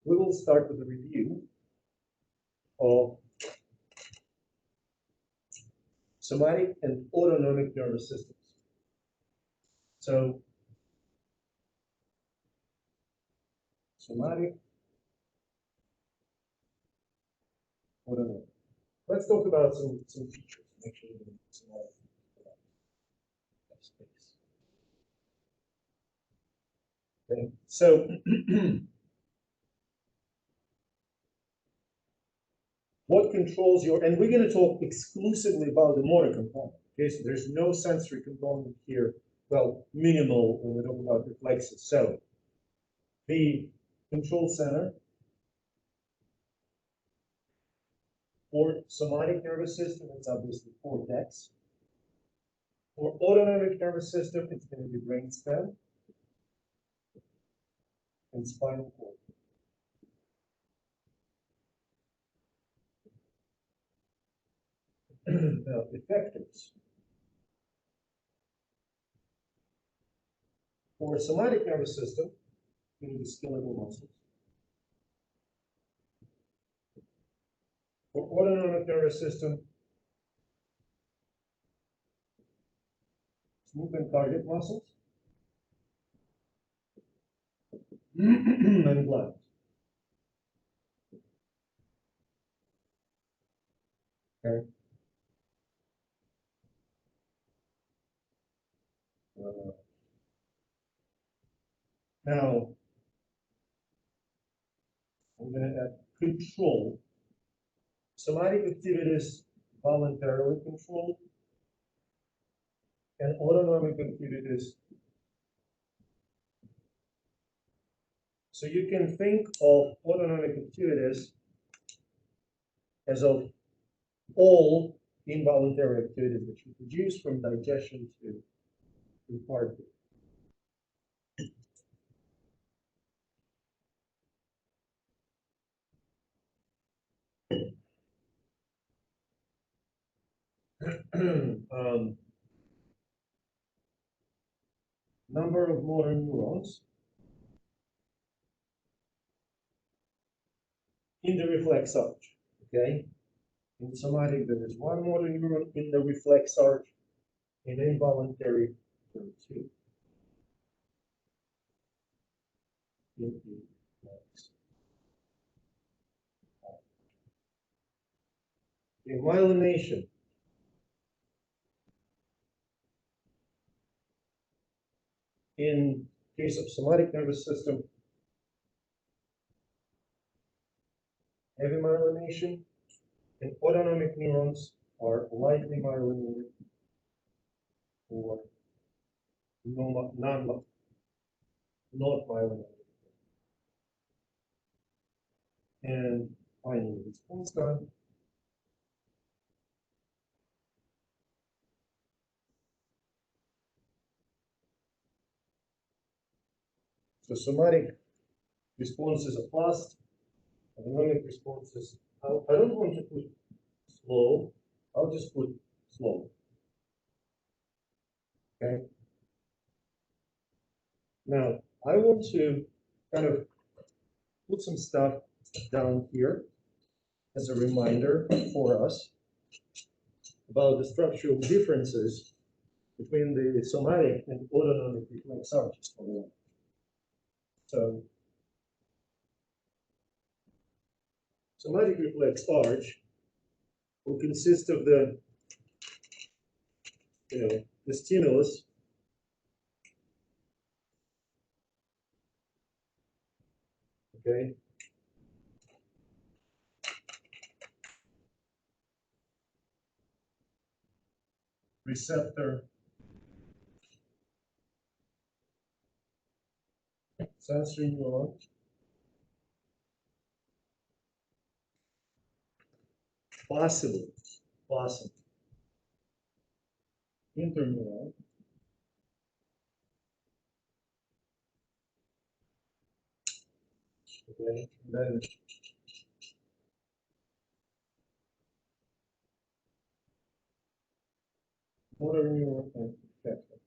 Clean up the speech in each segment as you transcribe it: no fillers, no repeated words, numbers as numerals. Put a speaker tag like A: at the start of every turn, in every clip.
A: we will start with a review of somatic and autonomic nervous systems. So, somatic, autonomic. Let's talk about some features. Make sure we some space. Okay, so what controls your, and we're going to talk exclusively about the motor component. Okay, so there's no sensory component here. Well, minimal when we talk about reflexes. So the control center for somatic nervous system is obviously cortex. For autonomic nervous system, it's going to be brainstem and spinal cord. Now, effectors. For somatic nervous system, you need the skeletal muscles. For autonomic nervous system, smooth and cardiac muscles and blood. Okay. Now, I'm going to add control. Somatic activities voluntarily controlled, and autonomic activities. So you can think of autonomic activities as of all involuntary activities that you produce from digestion to heartbeat. Number of motor neurons in the reflex arch. Okay, in somatic there is one motor neuron in the reflex arch. In involuntary, there are two. In myelination. In case of somatic nervous system, heavy myelination, and autonomic neurons are lightly myelinated or not myelinated. And finally, response time. So somatic responses are fast, autonomic responses. I don't want to put slow, I'll just put slow. Okay. Now, I want to kind of put some stuff down here as a reminder for us about the structural differences between the somatic and autonomic reflex arches. So, somatic reflex arch will consist of the stimulus okay, receptor, sensory neuron, possible, interneuron, okay, and then motor neuron and effector.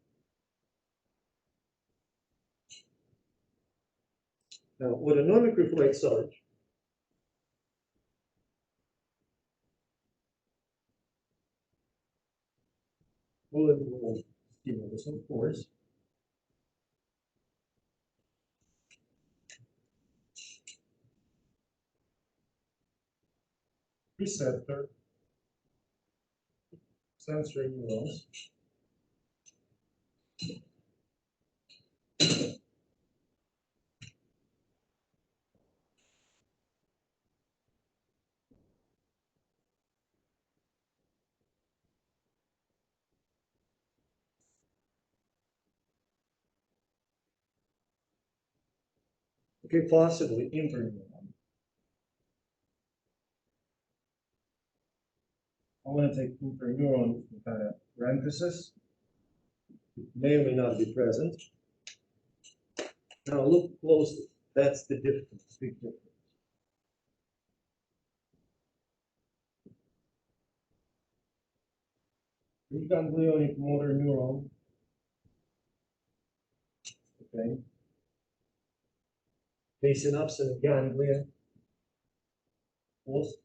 A: Now, autonomic reflex arch will involve stimulus, of course. Receptor, sensory neurons, okay, possibly interneuron. I want to take interneuron in kind of parenthesis. It may or may not be present. Now look closely. That's the difference, big difference. Preganglionic motor neuron. Okay. Synapse ganglia. Post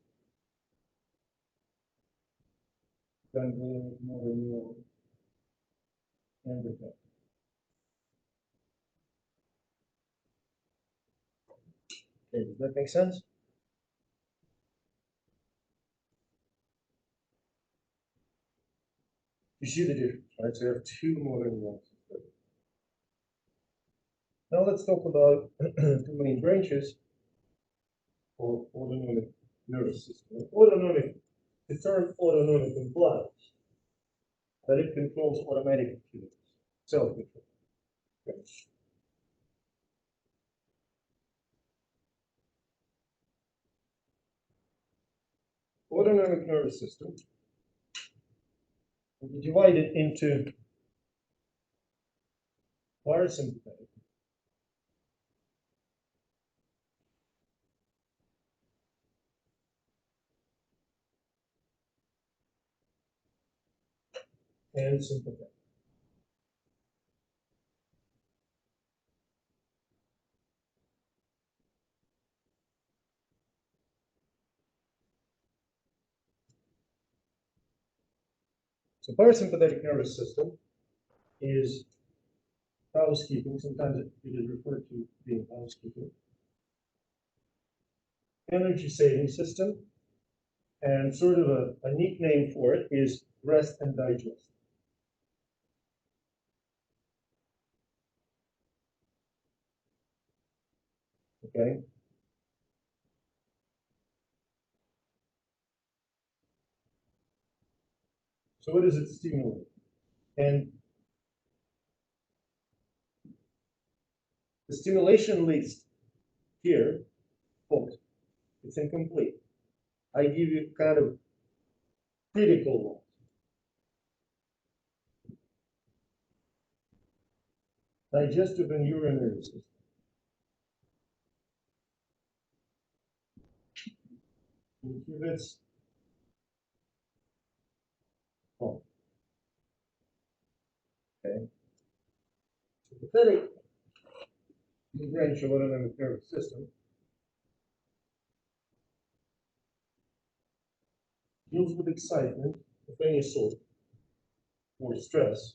A: ganglionic motor neuron. And the back. Okay, does that make sense? You see the difference, right? So you have two motor neurons. Now let's talk about two main branches of autonomic nervous system. Autonomic, the term autonomic implies that it controls automatic activities, self-control. Okay. Autonomic nervous system will be divided into parasympathetic and sympathetic. So parasympathetic nervous system is housekeeping. Sometimes it is referred to being housekeeping. Energy saving system, and sort of a nickname for it is rest and digest. Okay. So what does it stimulate? And the stimulation list here, folks, it's incomplete. I give you kind of critical ones. Digestive and urinary system. Inhibits. Oh. Okay. Sympathetic branch of autonomic nervous system deals with excitement of any sort or stress.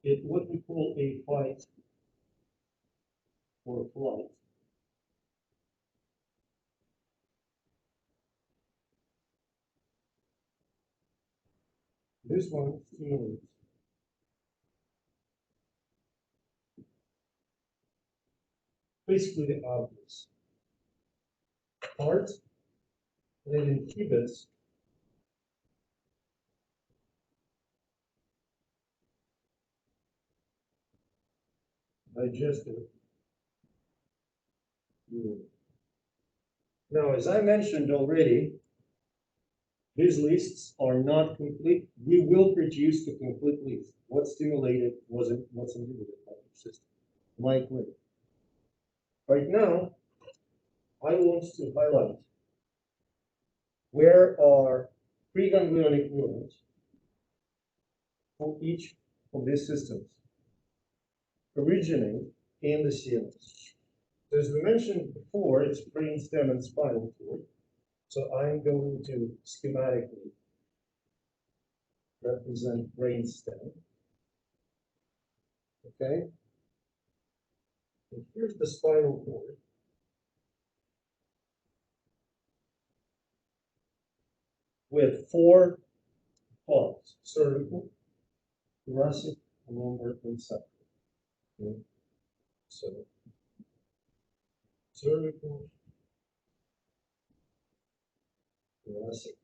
A: It what we call a fight or flight. This one stimulates basically the obvious part, and it inhibits digestive. Now, as I mentioned already, these lists are not complete. We will produce the complete list. What stimulated wasn't what's inhibited by the system. Mike Lynn. Right now, I want to highlight where are preganglionic neurons for each of these systems originate in the CNS. So as we mentioned before, it's brainstem and spinal cord. So I'm going to schematically represent brainstem. Okay? And here's the spinal cord with four parts: cervical, thoracic, lumbar, and sacral. Okay? So cervical, thoracic,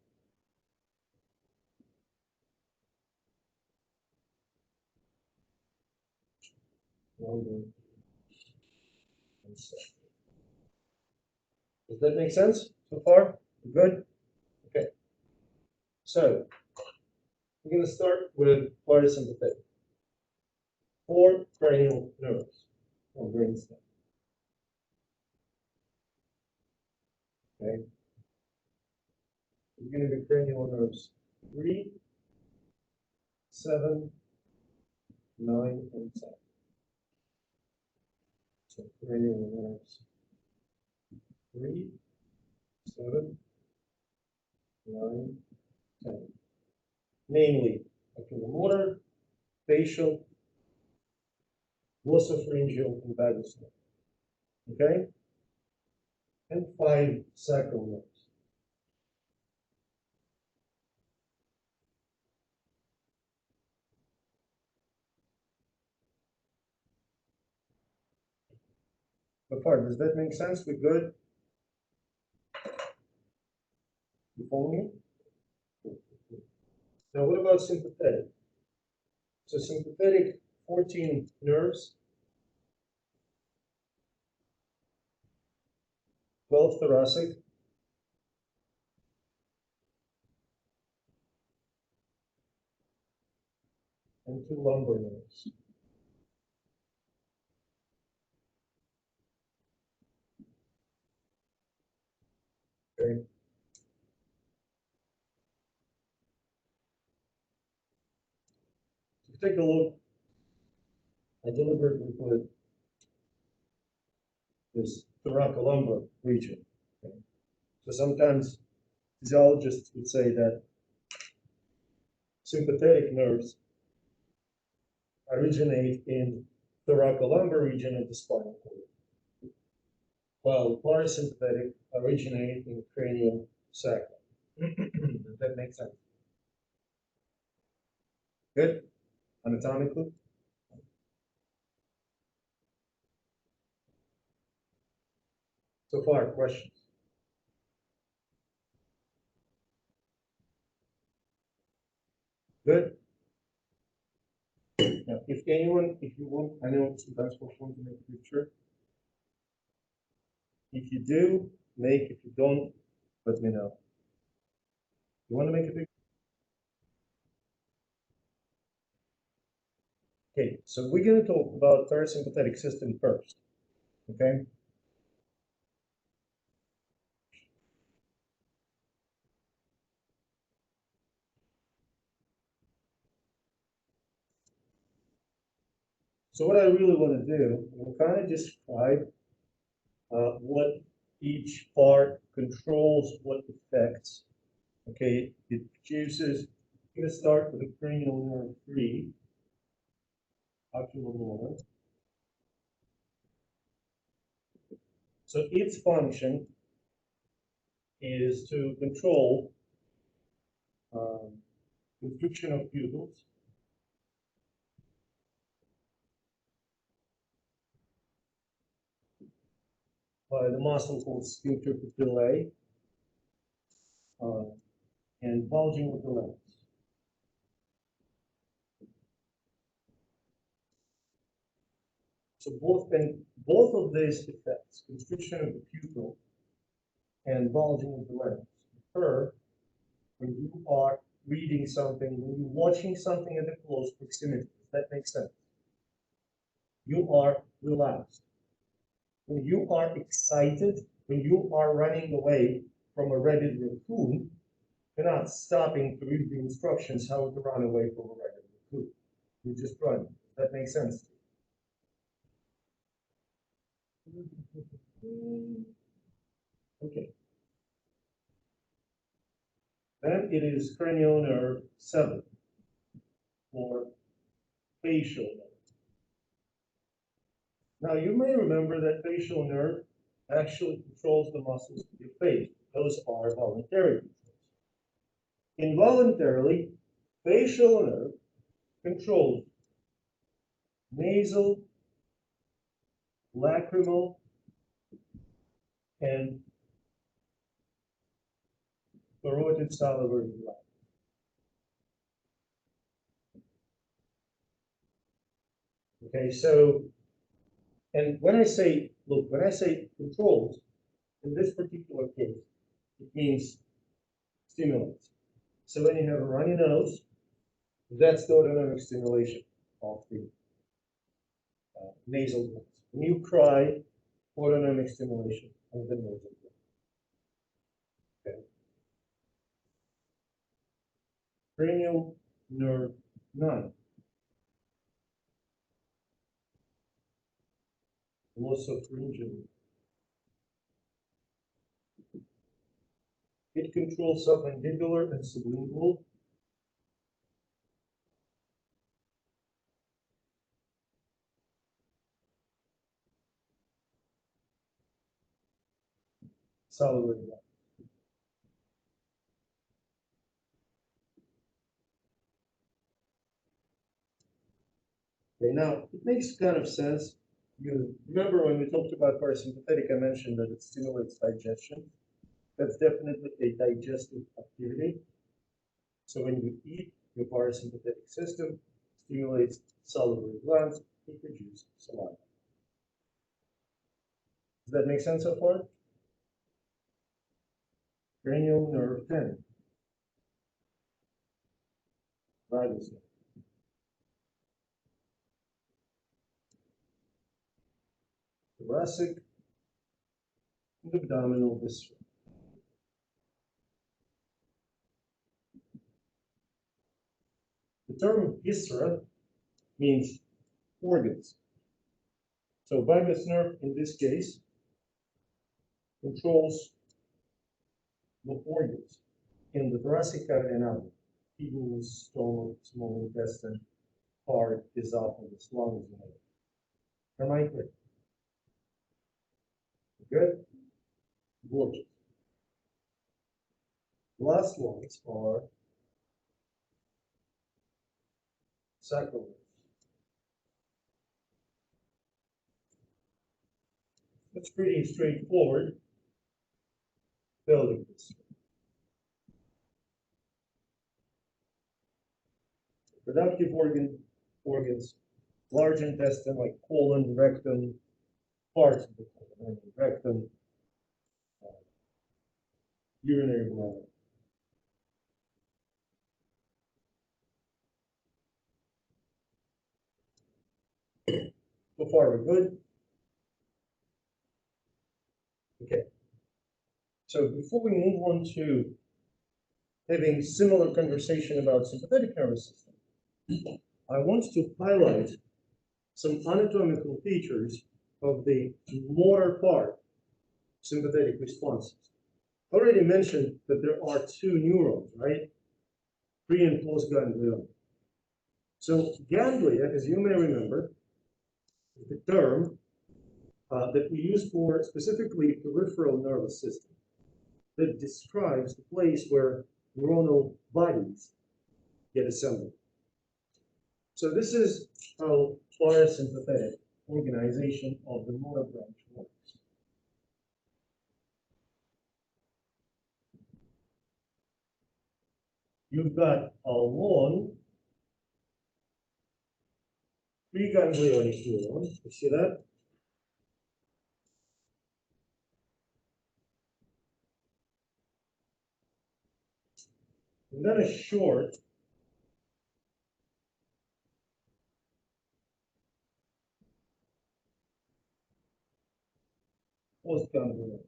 A: lumbar, and sacral. Does that make sense so far? Good? Okay. So we're going to start with parasympathetic. Four cranial nerves or brainstem. Okay. We're going to be cranial nerves 3, 7, 9, and 10. So cranial nerves 3, 7, 9, 10. Namely, oculomotor, facial, glossopharyngeal, and vagus nerve. Okay? And 5 sacral nerves. But pardon, does that make sense? We're good? You follow me? Now, what about sympathetic? So sympathetic, 14 nerves, 12 thoracic, and 2 lumbar nerves. Okay. So take a look. I deliberately put this thoracolumbar region. Okay. So sometimes physiologists would say that sympathetic nerves originate in thoracolumbar region of the spinal cord, while parasympathetic originate in cranial sacral. Does that make sense? Good? Anatomically? So far, questions? Good? Now, if anyone, if you want, I know sometimes folks want to make a picture. If you do, make. If you don't, let me know. You want to make a picture? Okay, so we're going to talk about parasympathetic system first. Okay? So what I really want to do, we'll kind of describe what each part controls, what affects. Okay, it produces. I'm going to start with the cranial nerve 3, oculomotor. So its function is to control constriction of pupils, by the muscle called sphincter papillae, and bulging of the lens. So both of these effects, constriction of the pupil and bulging of the lens, occur when you are reading something, when you're watching something at a close proximity. Does that make sense? You are relaxed. When you are excited, when you are running away from a rabid raccoon, you're not stopping to read the instructions how to run away from a rabid raccoon. You just run. Does that make sense? Okay. Then it is cranial nerve 7 or facial nerve. Now you may remember that facial nerve actually controls the muscles of your face. Those are voluntary controls. Involuntarily, facial nerve controls nasal, lacrimal, and carotid salivary gland. Okay, so, and when I say, look, when I say controls, in this particular case, it means stimulates. So when you have a runny nose, that's the autonomic stimulation of the nasal glands. When you cry, autonomic stimulation of the nasal gland. Okay. Cranial nerve 9. Glossopharyngeal. It controls submandibular and sublingual. Salivary gland. Okay, now it makes kind of sense. You remember when we talked about parasympathetic, I mentioned that it stimulates digestion. That's definitely a digestive activity. So when you eat, your parasympathetic system stimulates salivary glands to produce saliva. Does that make sense so far? Cranial nerve 10. Vagus nerve. Thoracic and abdominal viscera. The term viscera means organs. So vagus nerve, in this case, controls the organs in the thoracic cavity and abdomen. Kidneys, stomach, small intestine, heart, esophagus, lungs, and everything. Am I clear? Good? Gorgeous. Last ones are sacral nerves. It's pretty straightforward. Pelvic viscera. Productive organs, large intestine like colon, rectum, parts of the colon, rectum, urinary bladder. So far, we're good. Okay. So before we move on to having similar conversation about sympathetic nervous system, I want to highlight some anatomical features of the motor part sympathetic responses. I already mentioned that there are 2 neurons, right? Pre and post ganglion. So ganglia, as you may remember, is the term that we use for specifically peripheral nervous system that describes the place where neuronal bodies get assembled. So this is how parasympathetic organization of the motor branch works. You've got a long preganglionic neuron. You see that? And then a short postganglion.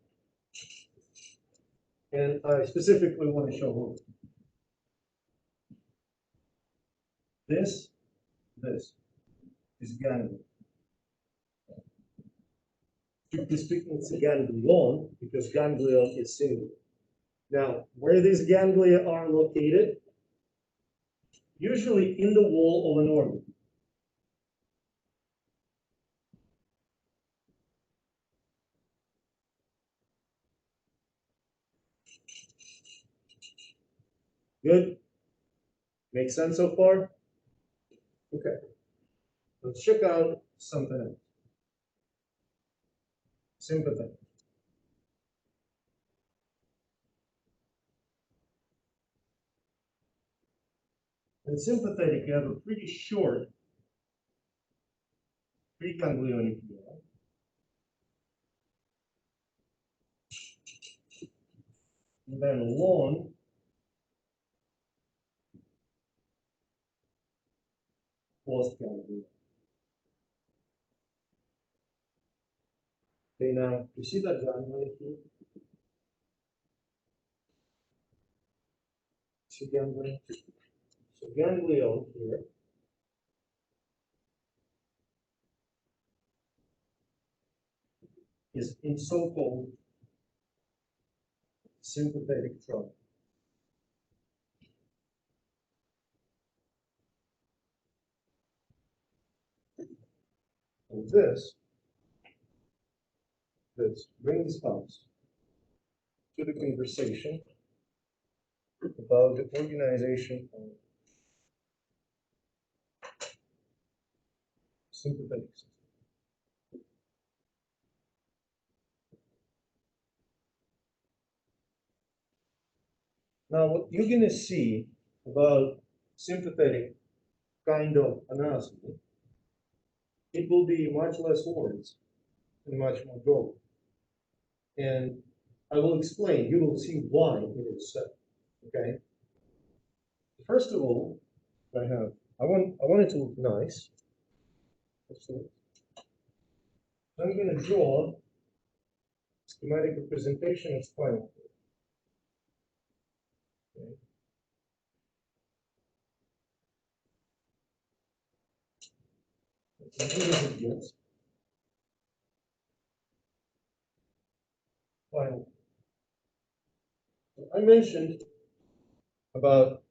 A: And I specifically want to show this is ganglion. Strictly speaking, it's a ganglion because ganglion is singular. Now, where these ganglia are located, usually in the wall of an organ. Good? Makes sense so far? Okay. Let's check out something else. Sympathetic. In sympathetic, you have a pretty short preganglionic neuron. And then a long postganglion. Okay, now you see that ganglion here? See ganglion? So ganglion here is in so-called sympathetic trunk. And this brings us to the conversation about the organization of sympathetic system. Now, what you're going to see about sympathetic kind of anatomy, it will be much less words and much more drawing. And I will explain. You will see why it is so. Okay. First of all, I want it to look nice. I'm going to draw schematic representation of spinal cord. Okay. As good as it gets. Spinal cord. I mentioned about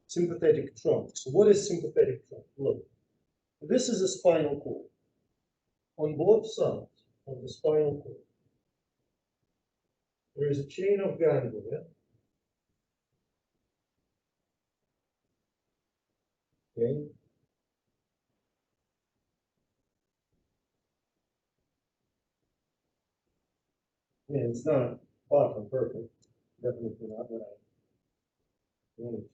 A: sympathetic trunks. So what is sympathetic trunk? Look, this is a spinal cord. On both sides of the spinal cord, there is a chain of ganglia. Okay. Yeah, it's not far from perfect. Definitely not what I wanted.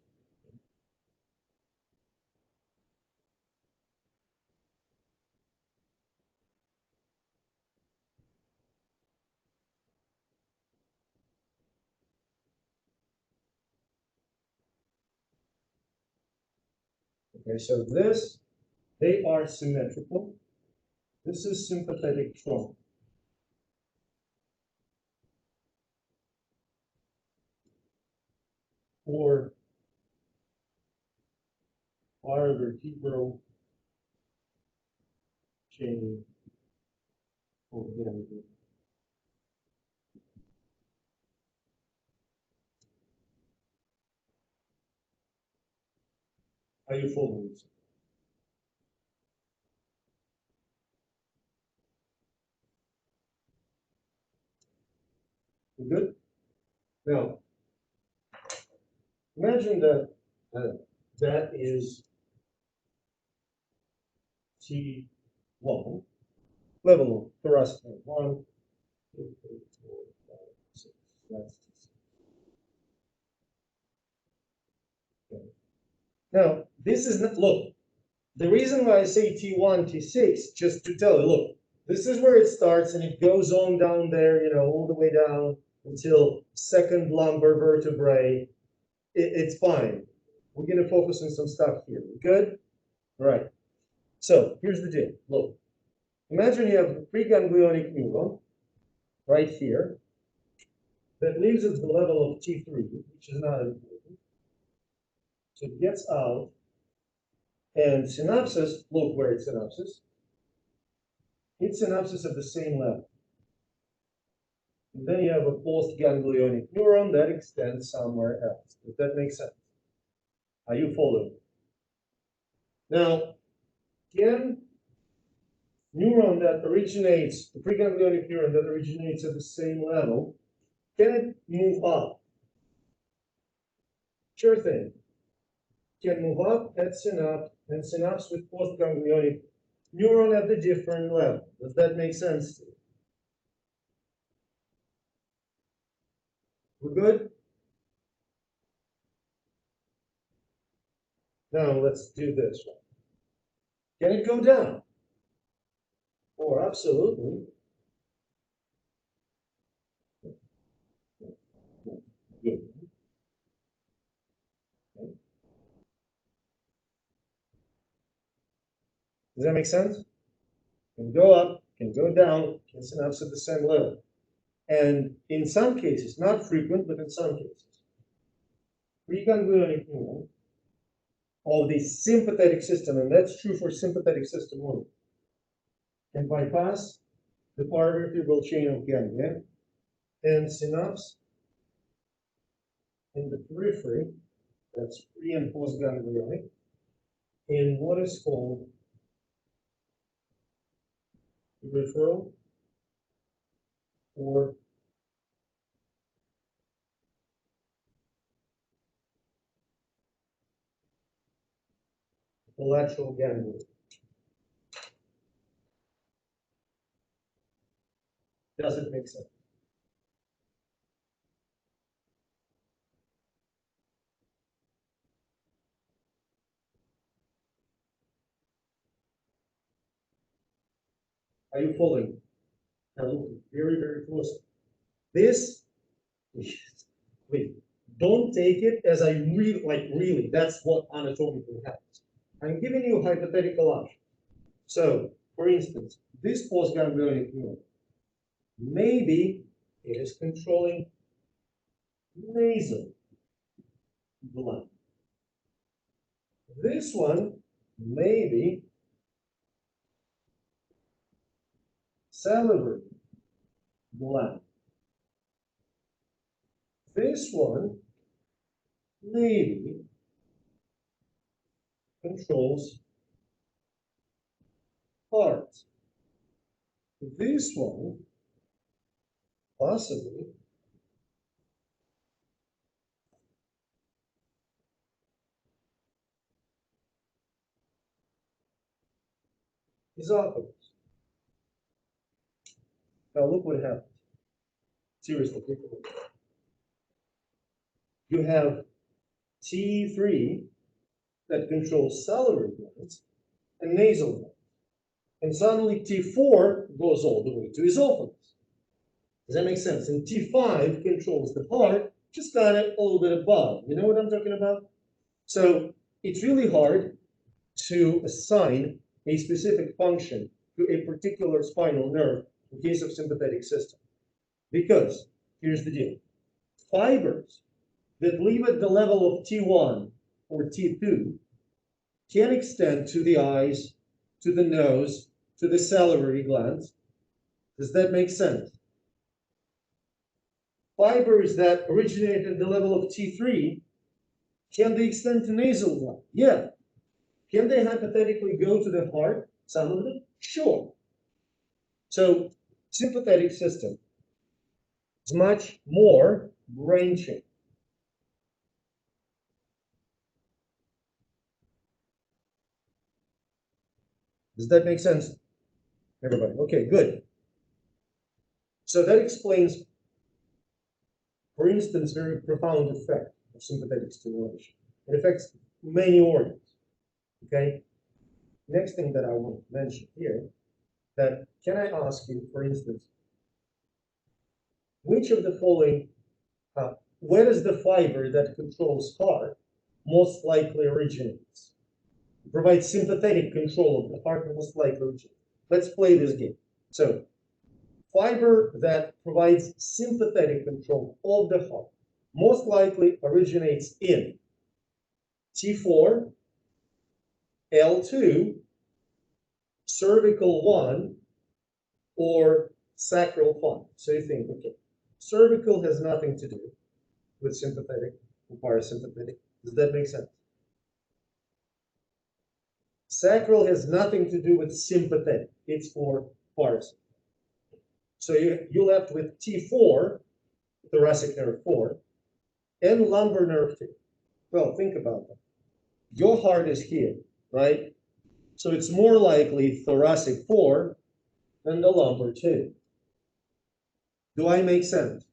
A: Okay, so they are symmetrical. This is sympathetic trunk. Or paravertebral chain of ganglia. Are you following this? You good? Now, imagine that that is T1, level of thoracic. 1, 2, 3, 4, 5, 6. That's T6. Okay. Now, this is not, look, the reason why I say T1, T6, just to tell you, look, this is where it starts and it goes on down there, you know, all the way down until second lumbar vertebrae. It's fine. We're going to focus on some stuff here. Good? All right. So here's the deal. Look, imagine you have a preganglionic neuron right here that lives at the level of T3, which is not important. So it gets out And synapses, look where it's synapses. It's synapses at the same level. And then you have a postganglionic neuron that extends somewhere else. Does that make sense? Are you following? Now, can neuron that originates, the preganglionic neuron that originates at the same level, can it move up? Sure thing. Can move up at synapse and synapse with postganglionic neuron at the different level. Does that make sense to you? We're good? Now let's do this one. Can it go down? Oh, absolutely. Good. Okay. Does that make sense? Can go up, can go down, can synapse at the same level. And in some cases, not frequent, but in some cases, preganglionic neuron of the sympathetic system, and that's true for sympathetic system only, can bypass the paravertebral chain of ganglia and synapse in the periphery, that's pre and post ganglionic, in what is called peripheral or lateral ganglia. Does it make sense? Are you following? Now look very, very closely. This, wait, don't take it as I really, like really, that's what anatomically happens. I'm giving you a hypothetical option. So, for instance, this postganglionic neuron, maybe it is controlling nasal gland. This one, maybe salivary gland. This one, maybe controls heart. This one, possibly, esophagus. Now look what happens. Seriously, take a look. You have T3 that controls salivary glands and nasal glands. And suddenly T4 goes all the way to esophagus. Does that make sense? And T5 controls the heart, just kind of a little bit above. You know what I'm talking about? So it's really hard to assign a specific function to a particular spinal nerve in case of sympathetic system. Because, here's the deal. Fibers that leave at the level of T1 or T2 can extend to the eyes, to the nose, to the salivary glands. Does that make sense? Fibers that originate at the level of T3, can they extend to nasal gland? Yeah. Can they hypothetically go to the heart? Some of them? Sure. So, sympathetic system is much more branching. Does that make sense, everybody? Okay, good. So that explains, for instance, very profound effect of sympathetic stimulation. It affects many organs. Okay. Next thing that I want to mention here, that can I ask you, for instance, which of the following, where is the fiber that controls heart most likely originates? Provides sympathetic control of the heart most likely originates. Let's play this game. So, fiber that provides sympathetic control of the heart most likely originates in T4, L2, cervical 1, or sacral 5. So you think, okay, cervical has nothing to do with sympathetic and parasympathetic. Does that make sense? Sacral has nothing to do with sympathetic. It's for parasympathetic. So you're left with T4, thoracic nerve 4, and lumbar nerve 2. Well, think about that. Your heart is here, right? So it's more likely thoracic 4 than the lumbar 2. Do I make sense?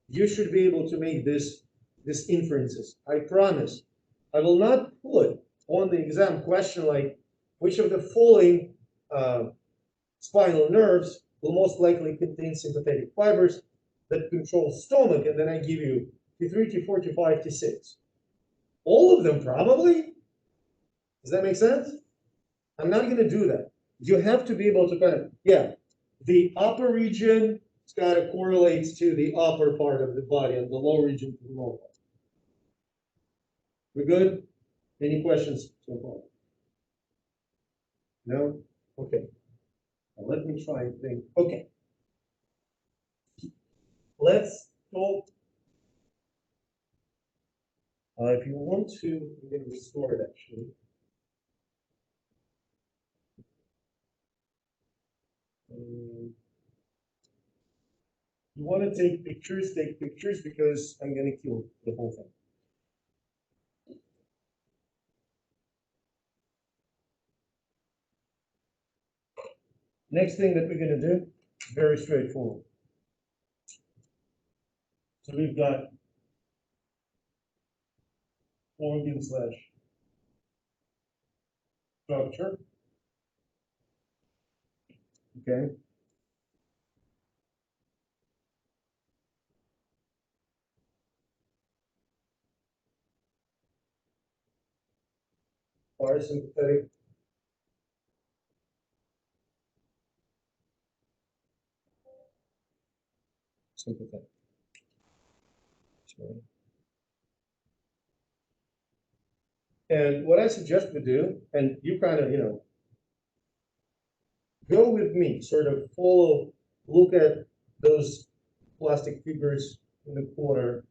A: You should be able to make this inferences. I promise. I will not put on the exam question like, which of the following spinal nerves will most likely contain sympathetic fibers that control stomach, and then I give you T3, T4, T5, T6. All of them probably? Does that make sense? I'm not going to do that. You have to be able to kind of, yeah, the upper region kind of correlates to the upper part of the body and the lower region to the lower part. We're good? Any questions so far? No? Okay. Now let me try and think. Okay. Let's talk. If you want to, I'm going to restore it actually. You want to take pictures because I'm going to kill the whole thing. Next thing that we're going to do, very straightforward. So we've got organ / structure. Okay. Parasympathetic. Sympathetic. Sorry. And what I suggest we do, and you kind of, go with me, sort of follow, look at those plastic figures in the corner.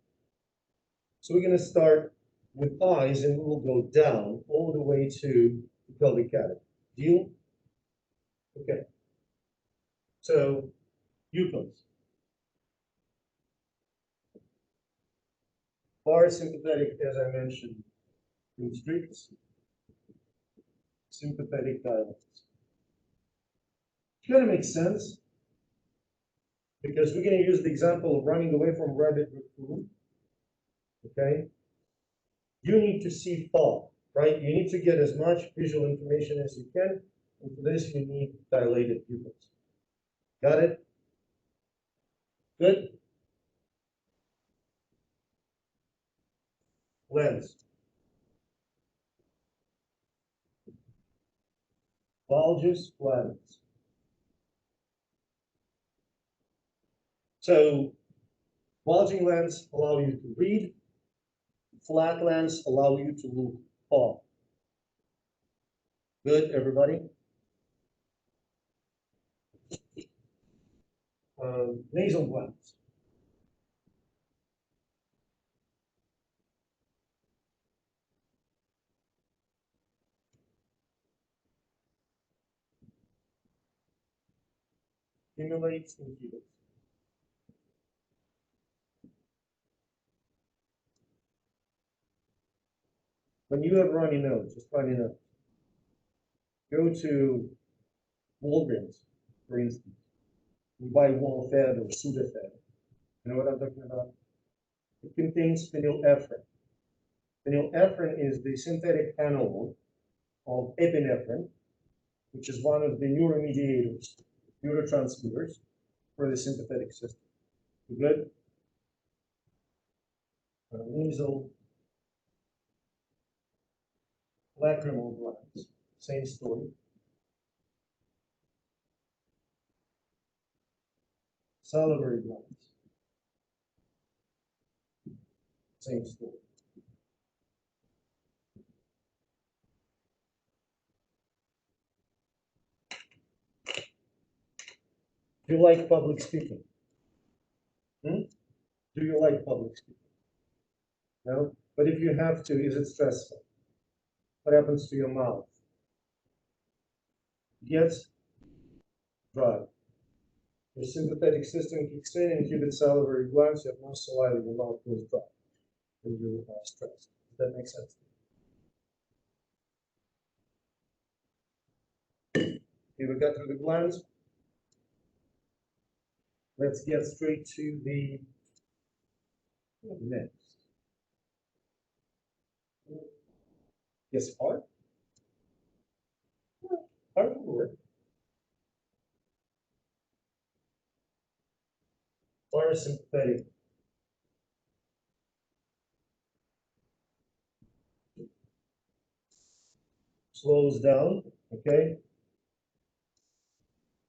A: So we're going to start with eyes and we'll go down all the way to the pelvic cavity. Deal? Okay. So, pupils. Parasympathetic, as I mentioned, constricts. Sympathetic dilates. It's going to make sense because we're going to use the example of running away from rabbit raccoon. Okay? You need to see fog, right? You need to get as much visual information as you can, and for this you need dilated pupils. Got it? Good? Lens. Bulges, flattens. So, bulging lens allow you to read, flat lens allow you to look fog. Good, everybody? Nasal glands. Stimulates and heals. When you have runny nose, just runny nose, go to Walgreens, for instance. You buy Wall-Fed or Sudafed. You know what I'm talking about? It contains phenylephrine. Phenylephrine is the synthetic analog of epinephrine, which is one of the neuromediators, neurotransmitters for the sympathetic system. You good? Nasal, lacrimal glands, same story. Salivary glands, same story. Do you like public speaking? Do you like public speaking? No? But if you have to, is it stressful? What happens to your mouth? Gets dry. Your sympathetic system kicks in, inhibits salivary glands, you have no saliva, your mouth goes dry when you are stressed. Does that make sense? Okay, we got through the glands. Let's get straight to the next. Yes, heart? Heart will work. Parasympathetic. Slows down, okay?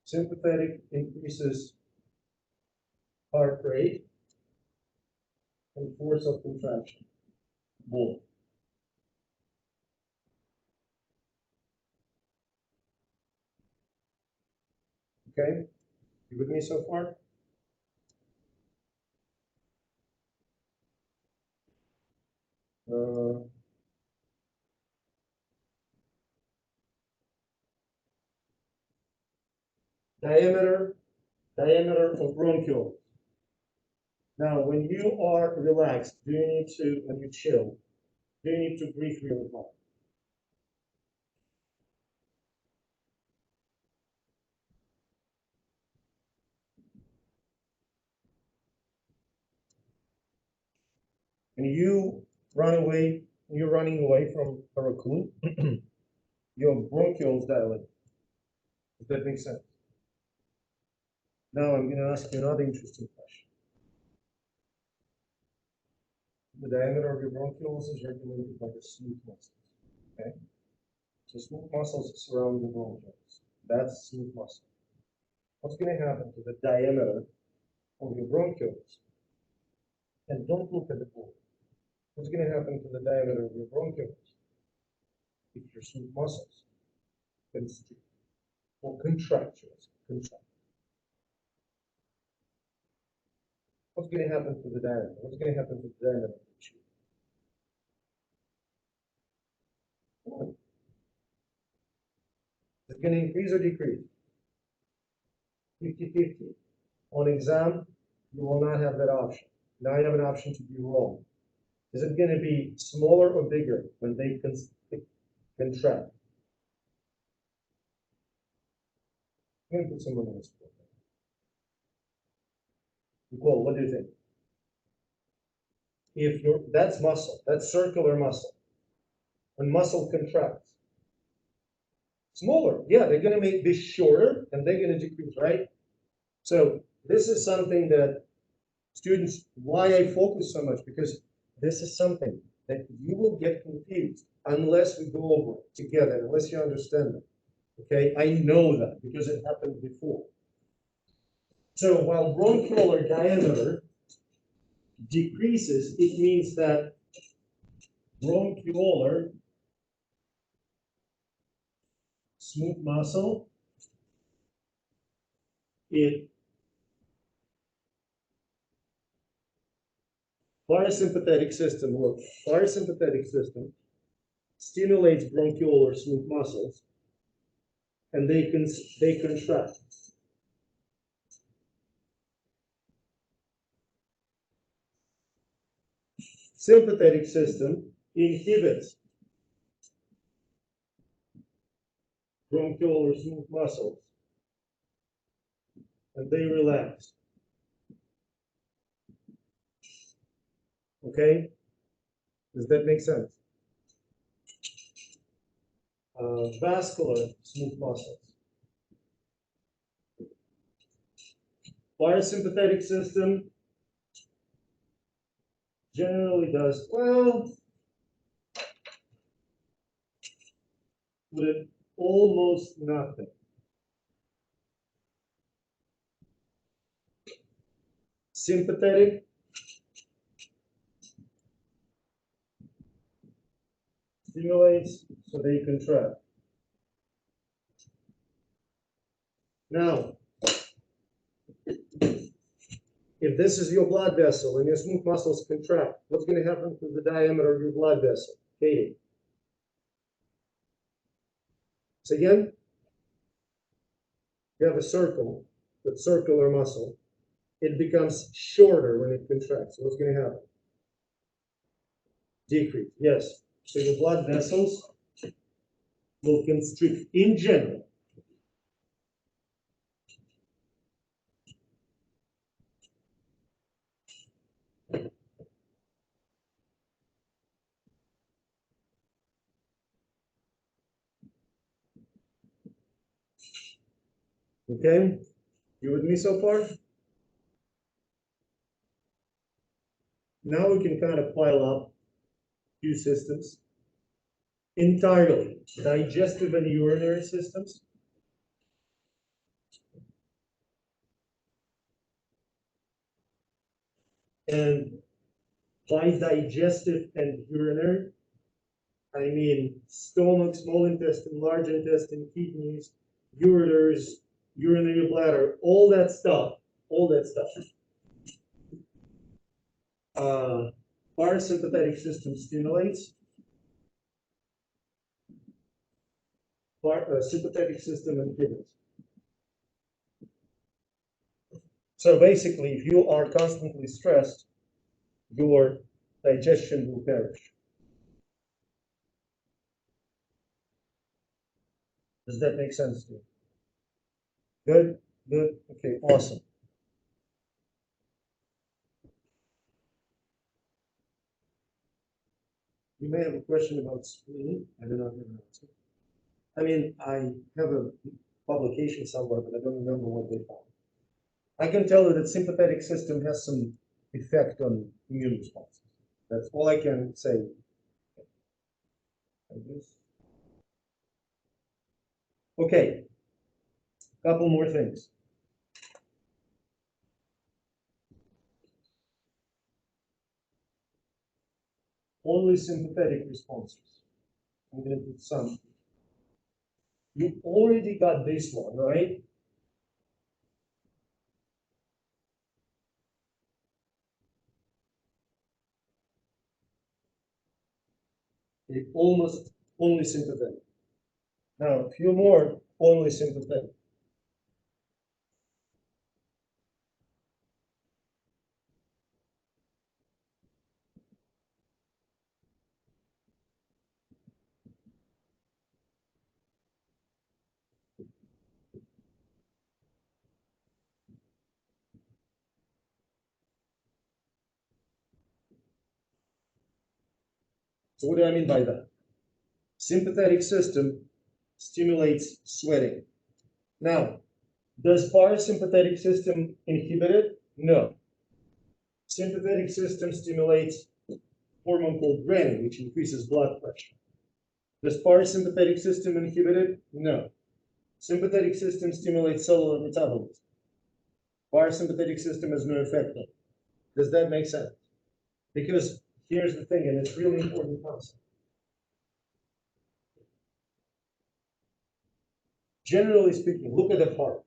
A: Sympathetic increases heart rate and force of contraction. Both. Okay? You with me so far? Diameter of bronchiole. Now, when you are relaxed, do you need to, when you chill, do you need to breathe really hard? When you run away, you're running away from a raccoon, your bronchioles dilate. Does that make sense? Now I'm going to ask you another interesting question. The diameter of your bronchioles is regulated by the smooth muscles. Okay? So smooth muscles surround the bronchioles. That's smooth muscle. What's going to happen to the diameter of your bronchioles? And don't look at the board. What's going to happen to the diameter of your bronchioles if your smooth muscles constrict or contract? What's going to happen to the diameter? What's going to happen to the diameter of the tube? Is it going to increase or decrease? 50-50. On exam, you will not have that option. Now you have an option to be wrong. Is it going to be smaller or bigger when they contract? I'm going to put someone on this board. Nicole, what do you think? If you're, that's muscle, that's circular muscle. When muscle contracts, smaller, yeah, they're going to make this shorter and they're going to decrease, right? So this is something that students, why I focus so much, because this is something that you will get confused unless we go over it together, unless you understand it. Okay, I know that because it happened before. So while bronchiolar diameter decreases, it means that bronchiolar smooth muscle, it parasympathetic system stimulates bronchiolar smooth muscles, and they contract. Sympathetic system inhibits bronchiolar smooth muscles, and they relax. Okay? Does that make sense? Vascular smooth muscles. Parasympathetic system generally does well with almost nothing. Sympathetic stimulates, so they contract. Now, if this is your blood vessel and your smooth muscles contract, what's going to happen to the diameter of your blood vessel? Katie. So again, you have a circle, with circular muscle. It becomes shorter when it contracts. So what's going to happen? Decrease. Yes. So your blood vessels will constrict in general. Okay? You with me so far? Now we can kind of pile up few systems. Entirely digestive and urinary systems. And by digestive and urinary, I mean stomach, small intestine, large intestine, kidneys, ureters, urinary bladder, all that stuff. Parasympathetic system stimulates. Sympathetic system inhibits. So basically, if you are constantly stressed, your digestion will perish. Does that make sense to you? Good, good, okay, awesome. You may have a question about spleen. I do not have an answer. I mean, I have a publication somewhere, but I don't remember what they found. I can tell you that sympathetic system has some effect on immune response. That's all I can say. Okay, couple more things. Only sympathetic responses. I'm going to put some. You already got this one, right? It almost only sympathetic. Now, a few more only sympathetic. So what do I mean by that? Sympathetic system stimulates sweating. Now, does parasympathetic system inhibit it? No. Sympathetic system stimulates hormone called renin, which increases blood pressure. Does parasympathetic system inhibit it? No. Sympathetic system stimulates cellular metabolism. Parasympathetic system has no effect on it. Does that make sense? Because here's the thing, and it's really important concept. Generally speaking, look at the heart.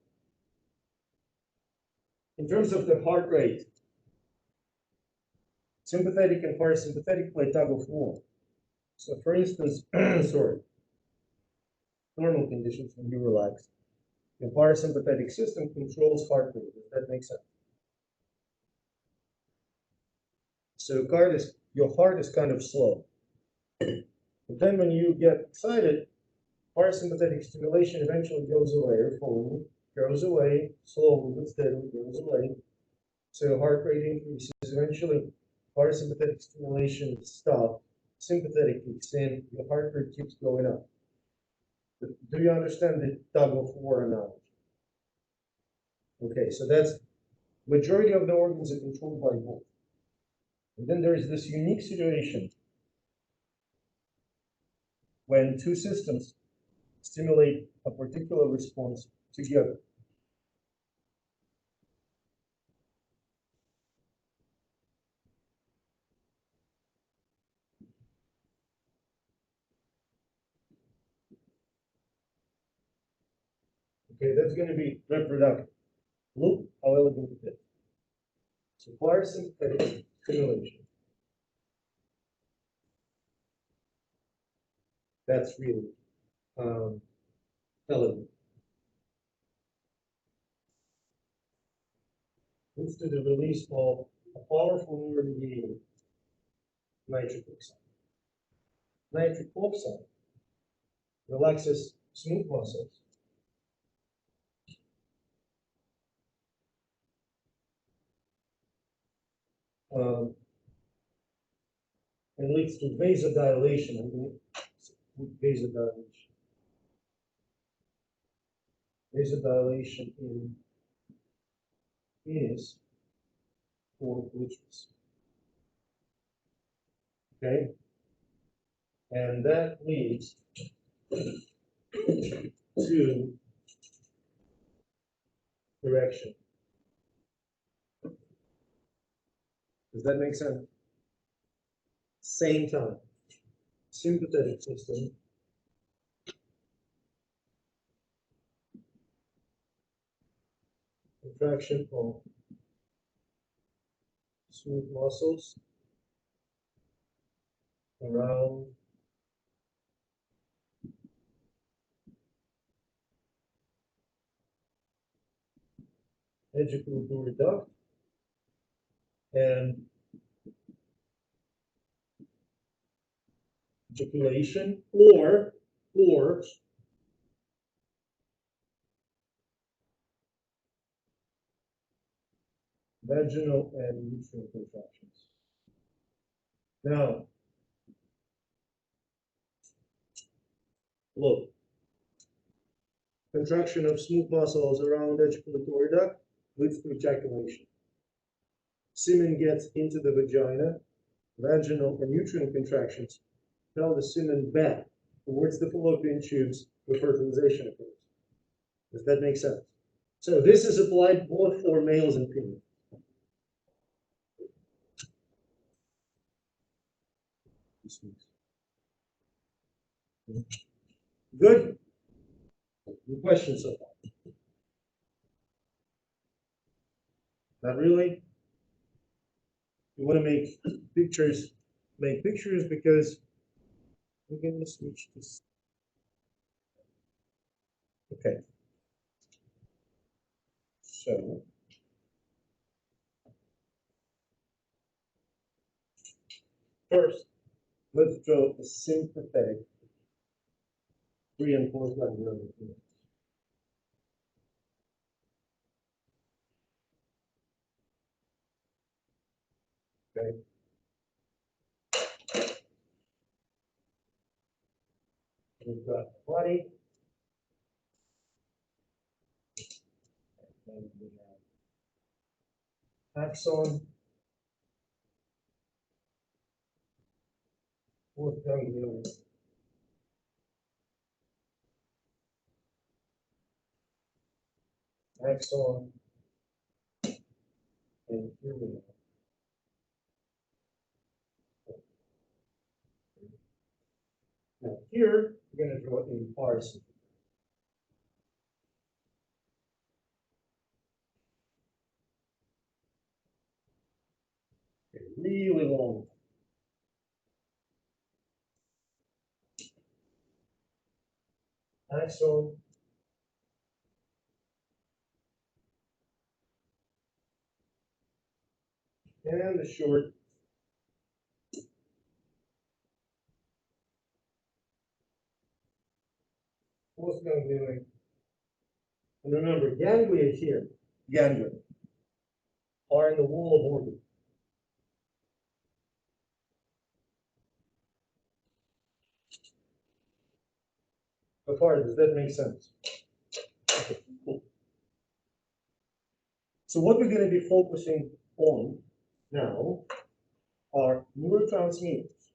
A: In terms of the heart rate, sympathetic and parasympathetic play tug of war. So for instance, sorry, normal conditions when you relax, the parasympathetic system controls heart rate. Does that make sense? So your heart is kind of slow. But then when you get excited, parasympathetic stimulation eventually goes away, or fully goes away, slowly but steadily goes away. So heart rate increases. Eventually, parasympathetic stimulation stops, sympathetic kicks in, your heart rate keeps going up. But do you understand the tug of war analogy? Okay, so that's majority of the organs are controlled by both. And then there is this unique situation when two systems stimulate a particular response together. Okay, that's going to be reproductive. Look how elegant it is. So parasympathetic stimulation. That's really elegant. Leads to the release of a powerful neurotransmitter, nitric oxide. Nitric oxide relaxes smooth muscles and leads to vasodilation. Vasodilation in penis or clitoris. Okay? And that leads to erection. Does that make sense? Same time. Sympathetic system. Contraction of smooth muscles around ejaculatory duct and ejaculation or vaginal and uterine contractions. Now, look, contraction of smooth muscles around ejaculatory duct leads to ejaculation. Semen gets into the vagina, vaginal and uterine contractions tell the semen back towards the fallopian tubes where fertilization occurs. Does that make sense? So this is applied both for males and females. Good? Any questions so far? Not really? You want to make pictures because we're going to switch this. Okay. So first, let's draw a sympathetic 3 and 4 line nerve. Okay. We've got the body. And we have axon, fourth ganglion, axon, and here we go. Now here, we're going to draw in parts. Really long. Axon. And the short. Fourth ganglion. And remember, ganglia here, ganglia, are in the wall of organ. So far, does that make sense? Okay, cool. So what we're going to be focusing on now are neurotransmitters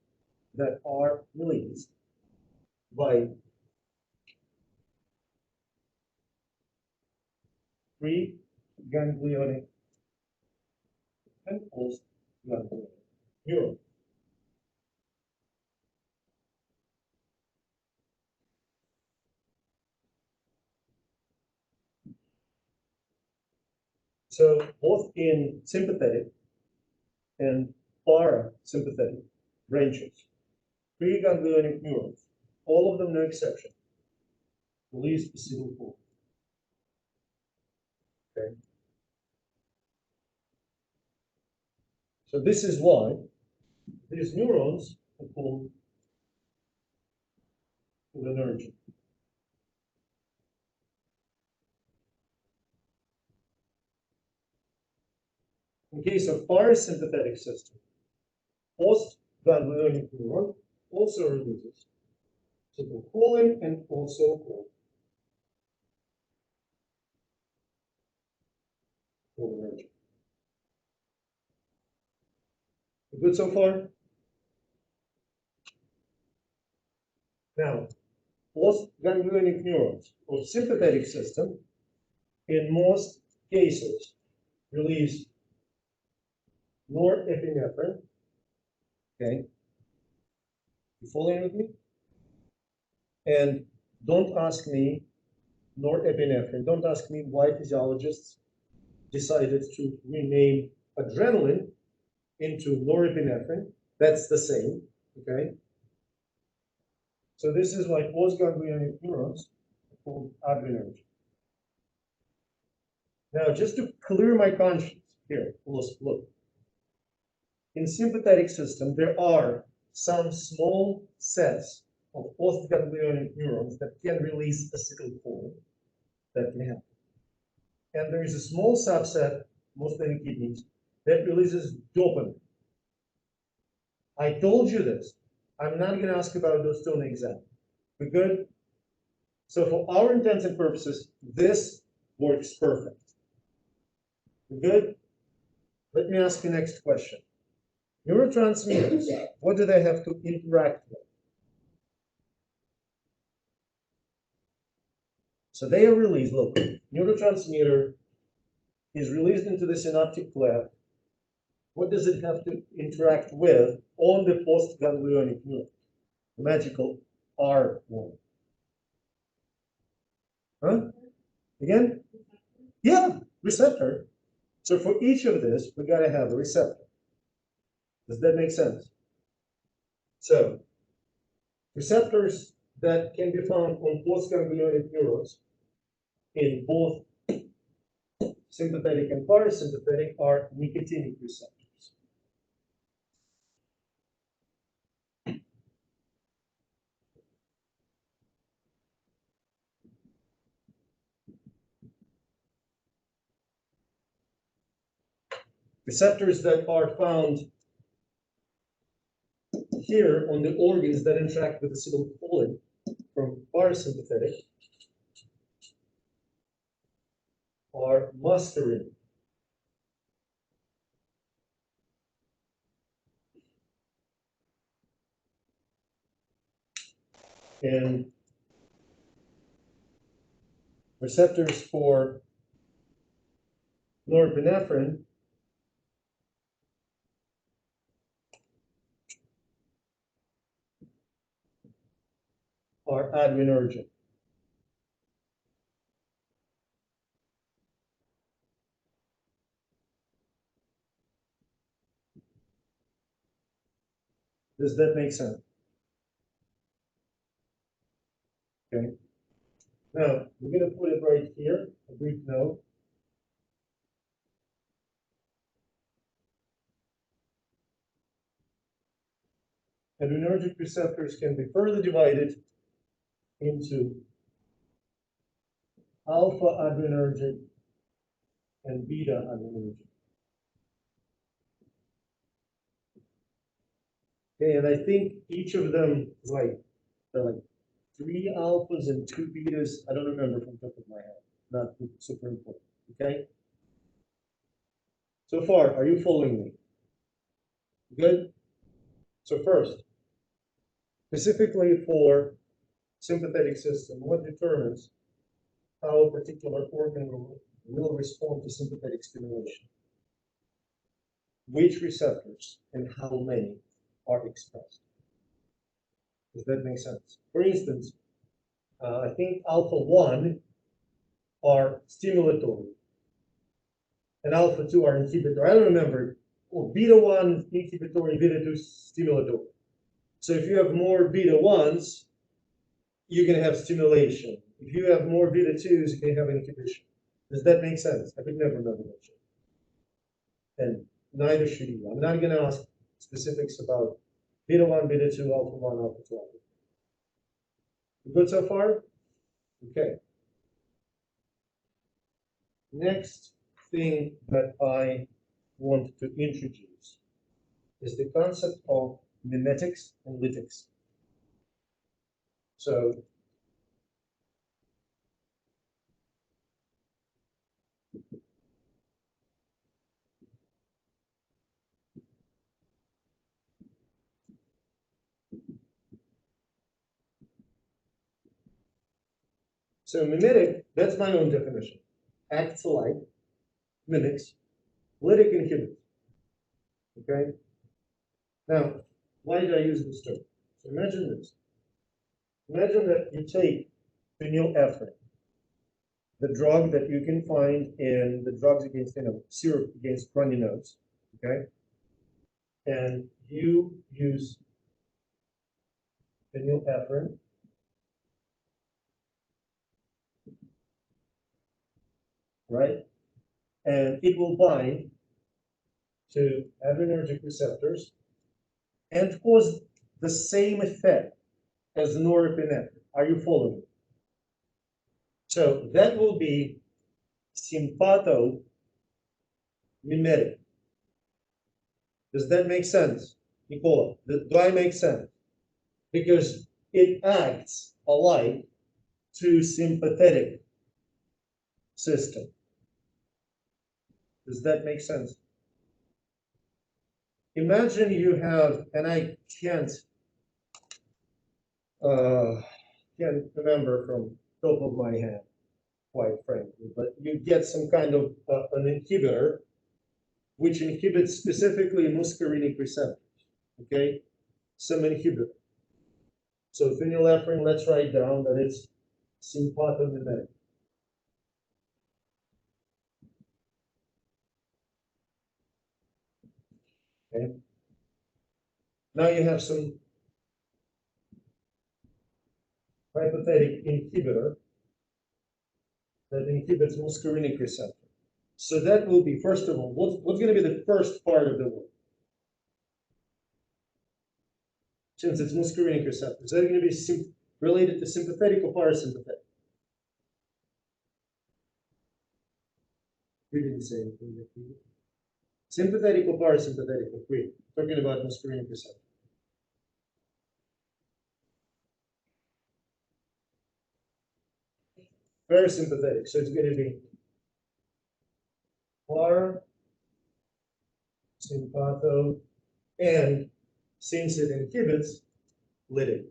A: that are released by pre-ganglionic and post-ganglionic neurons. So both in sympathetic and parasympathetic branches. Preganglionic neurons, all of them, no exception, release acetylcholine. Okay. So this is why these neurons are called cholinergic. In case of parasympathetic system, postganglionic neuron also releases acetylcholine and also cholinergic. Good so far? Now, postganglionic neurons of sympathetic system, in most cases, release norepinephrine. Okay, you following with me? And don't ask me norepinephrine. Don't ask me why physiologists decided to rename adrenaline into norepinephrine. That's the same. Okay. So this is why postganglionic neurons are called adrenergic. Now, just to clear my conscience here, let's look. In sympathetic system, there are some small sets of postganglionic neurons that can release acetylcholine. That can happen. And there is a small subset, mostly in kidneys, that releases dopamine. I told you this. I'm not going to ask about those two in the exam. We good? So for our intents and purposes, this works perfect. We good? Let me ask you next question. Neurotransmitters, what do they have to interact with? So they are released, look, neurotransmitter is released into the synaptic cleft. What does it have to interact with on the postganglionic neuron? The magical R1. Huh? Again? Yeah, receptor. So for each of this, we got to have a receptor. Does that make sense? So, receptors that can be found on postganglionic neurons in both sympathetic and parasympathetic are nicotinic receptors. Receptors that are found here on the organs that interact with acetylcholine from parasympathetic are muscarinic. And receptors for norepinephrine are adrenergic. Does that make sense? Okay. Now, we're going to put it right here, a brief note. Adrenergic receptors can be further divided into alpha adrenergic and beta adrenergic. Okay, and I think each of them is like, they're like 3 alphas and 2 betas. I don't remember from the top of my head. Not super important. Okay? So far, are you following me? Good? So first, specifically for sympathetic system, what determines how a particular organ will respond to sympathetic stimulation? Which receptors and how many are expressed? Does that make sense? For instance, I think alpha 1 are stimulatory and alpha 2 are inhibitory. I don't remember or beta 1 inhibitory, beta 2 stimulatory. So if you have more beta 1s, you're going to have stimulation. If you have more beta 2s, you're going to have inhibition. Does that make sense? I could never remember that shit. And neither should you. I'm not going to ask specifics about beta 1, beta 2, alpha 1, alpha 2, alpha 2. Good so far? Okay. Next thing that I want to introduce is the concept of mimetics and lytics. So mimetic, that's my own definition. Acts alike, mimics, lytic inhibits. Okay? Now, why did I use this term? So imagine this. Imagine that you take phenylephrine, the drug that you can find in the drugs against, syrup against runny nose, okay? And you use phenylephrine, right? And it will bind to adrenergic receptors and cause the same effect as norepinephrine. Are you following? So that will be sympathomimetic. Does that make sense, Nicola? Do I make sense? Because it acts alike to sympathetic system. Does that make sense? Imagine you have, and I can't remember from top of my head, quite frankly, but you get some kind of an inhibitor which inhibits specifically muscarinic receptors, okay? Some inhibitor. So phenylephrine, let's write down that it's sympathomimetic. Okay. Now you have some hypothetic inhibitor that inhibits muscarinic receptor. So that will be, first of all, what's going to be the first part of the word? Since it's muscarinic receptor, is that going to be related to sympathetic or parasympathetic? We didn't say anything. Sympathetic or parasympathetic? Agree. Talking about muscarinic receptor. Parasympathetic. So it's going to be parasympatho, and since it inhibits, lytic.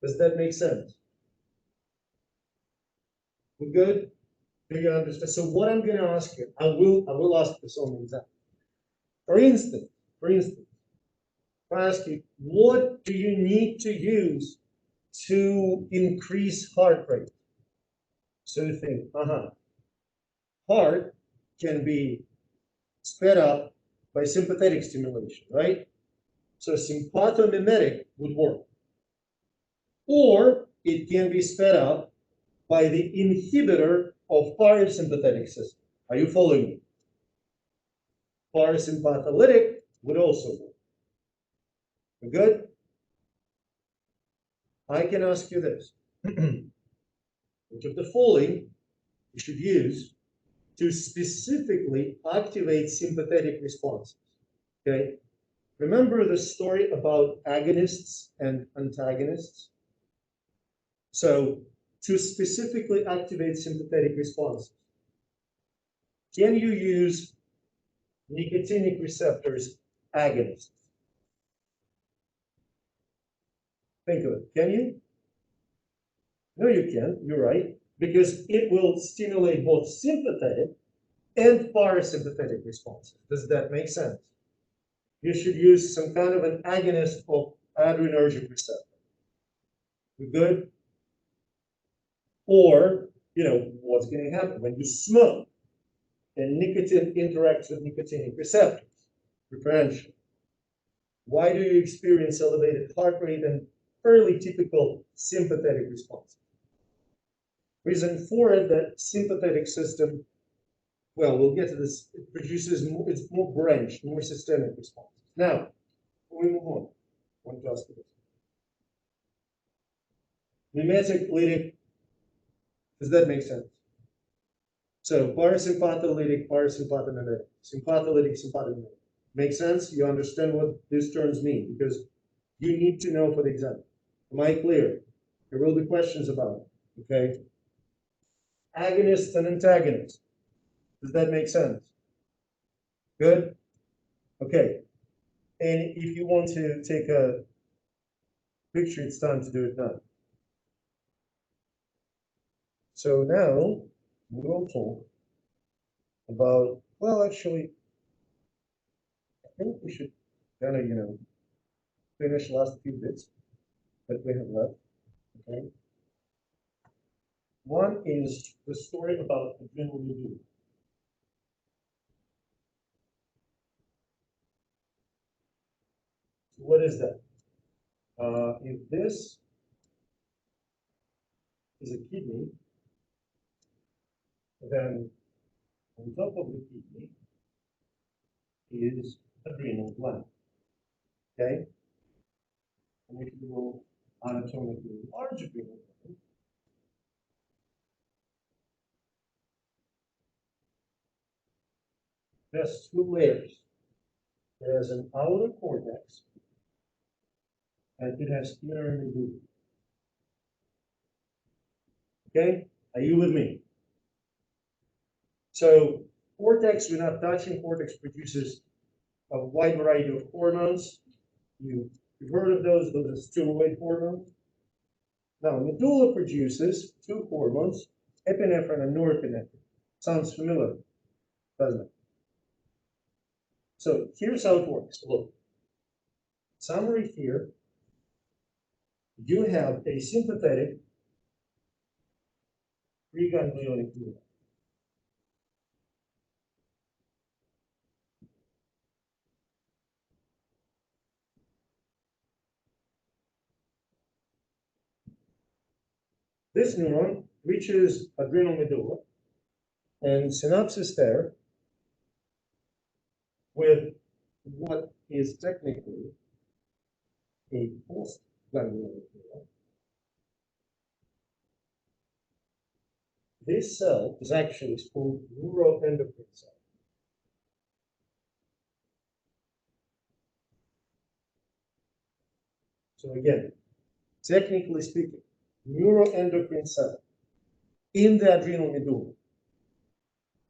A: Does that make sense? We good? Do you understand? So what I'm going to ask you, I will ask this on the exam. For instance, if I ask you, what do you need to use to increase heart rate? So you think, heart can be sped up by sympathetic stimulation, right? So sympathomimetic would work. Or it can be sped up by the inhibitor of parasympathetic system. Are you following me? Parasympatholytic would also work. You good? I can ask you this. Which of the following you should use to specifically activate sympathetic responses? Okay? Remember the story about agonists and antagonists? So, to specifically activate sympathetic responses, can you use nicotinic receptors agonists? Think of it. Can you? No, you can't. You're right. Because it will stimulate both sympathetic and parasympathetic responses. Does that make sense? You should use some kind of an agonist of adrenergic receptor. We good? Or what's going to happen when you smoke and nicotine interacts with nicotinic receptors, preferential. Why do you experience elevated heart rate and fairly typical sympathetic response? Reason for it, that sympathetic system, well, we'll get to this, it produces more, it's more branched, more systemic response. Now, we move on. I want to ask you this. Mimetic, lytic, does that make sense? So parasympathetic, parasympathetic, sympatholytic, sympatholytic. Make sense? You understand what these terms mean, because you need to know for the exam. Am I clear? There will be questions about it, okay? Agonists and antagonists. Does that make sense? Good? Okay. And if you want to take a picture, it's time to do it now. So now we will talk about, well, actually, I think we should kind of, finish last few bits that we have left. Okay. One is the story about adrenal medulla. So what is that? If this is a kidney, then on top of the kidney is adrenal gland. Okay? And if you go anatomically large adrenal gland, there's two layers. There's an outer cortex, and it has inner medulla. Okay? Are you with me? So cortex, we're not touching. Cortex produces a wide variety of hormones. You've heard of those. Those are steroid hormones. Now, medulla produces two hormones, epinephrine and norepinephrine. Sounds familiar, doesn't it? So here's how it works. Look, summary here. You have a sympathetic preganglionic neuron. This neuron reaches adrenal medulla and synapses there with what is technically a postganglionic neuron. This cell is actually called neuroendocrine cell. So again, technically speaking, neuroendocrine cell in the adrenal medulla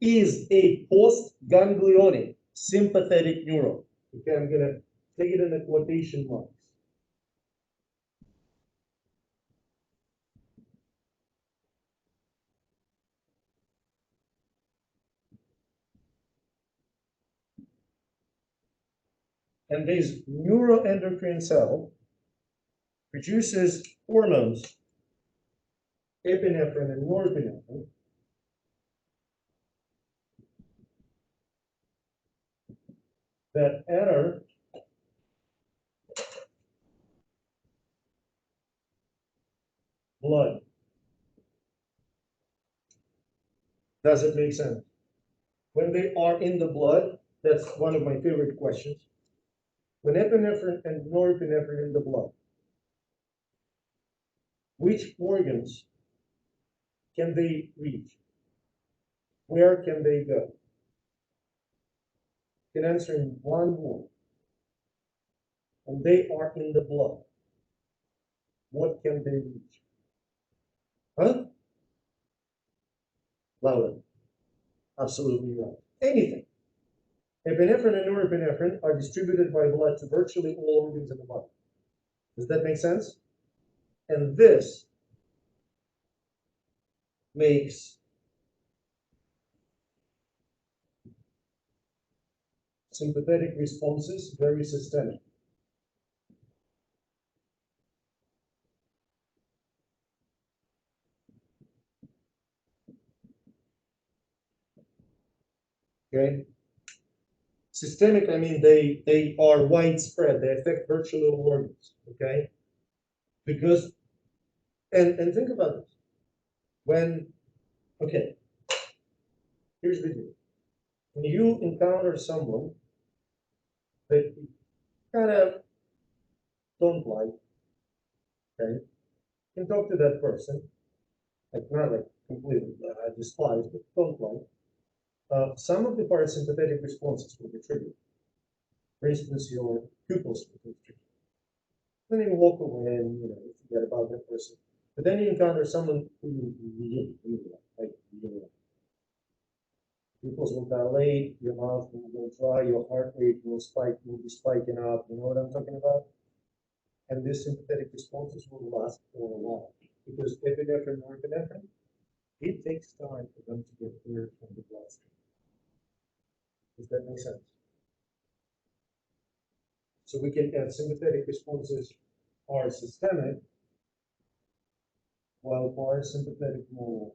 A: is a postganglionic sympathetic neuron. Okay, I'm going to take it in the quotation marks. And this neuroendocrine cell produces hormones, epinephrine and norepinephrine, that enter blood. Does it make sense? When they are in the blood, that's one of my favorite questions. When epinephrine and norepinephrine in the blood, which organs can they reach? Where can they go? You can answer in one word. When they are in the blood, what can they reach? Huh? Louder. Absolutely right. Anything. Epinephrine and norepinephrine are distributed by blood to virtually all organs in the body. Does that make sense? And this makes sympathetic responses very systemic. Okay. Systemic, I mean, they are widespread. They affect virtually all organs. Okay. Because, and think about this. Okay, here's the deal. When you encounter someone that you kind of don't like, okay, you can talk to that person, like not like completely despise, but don't like. Some of the parasympathetic responses will be triggered. For instance, your pupils will be triggered. Then you walk away and forget about that person. But then you encounter someone who you really like really like. Pupils will dilate, your mouth will go dry, your heart rate will be spiking up. You know what I'm talking about? And these sympathetic responses will last for a while because epinephrine, norepinephrine, it takes time for them to get cleared from the bloodstream. Does that make sense? So we can add sympathetic responses are systemic, while parasympathetic more.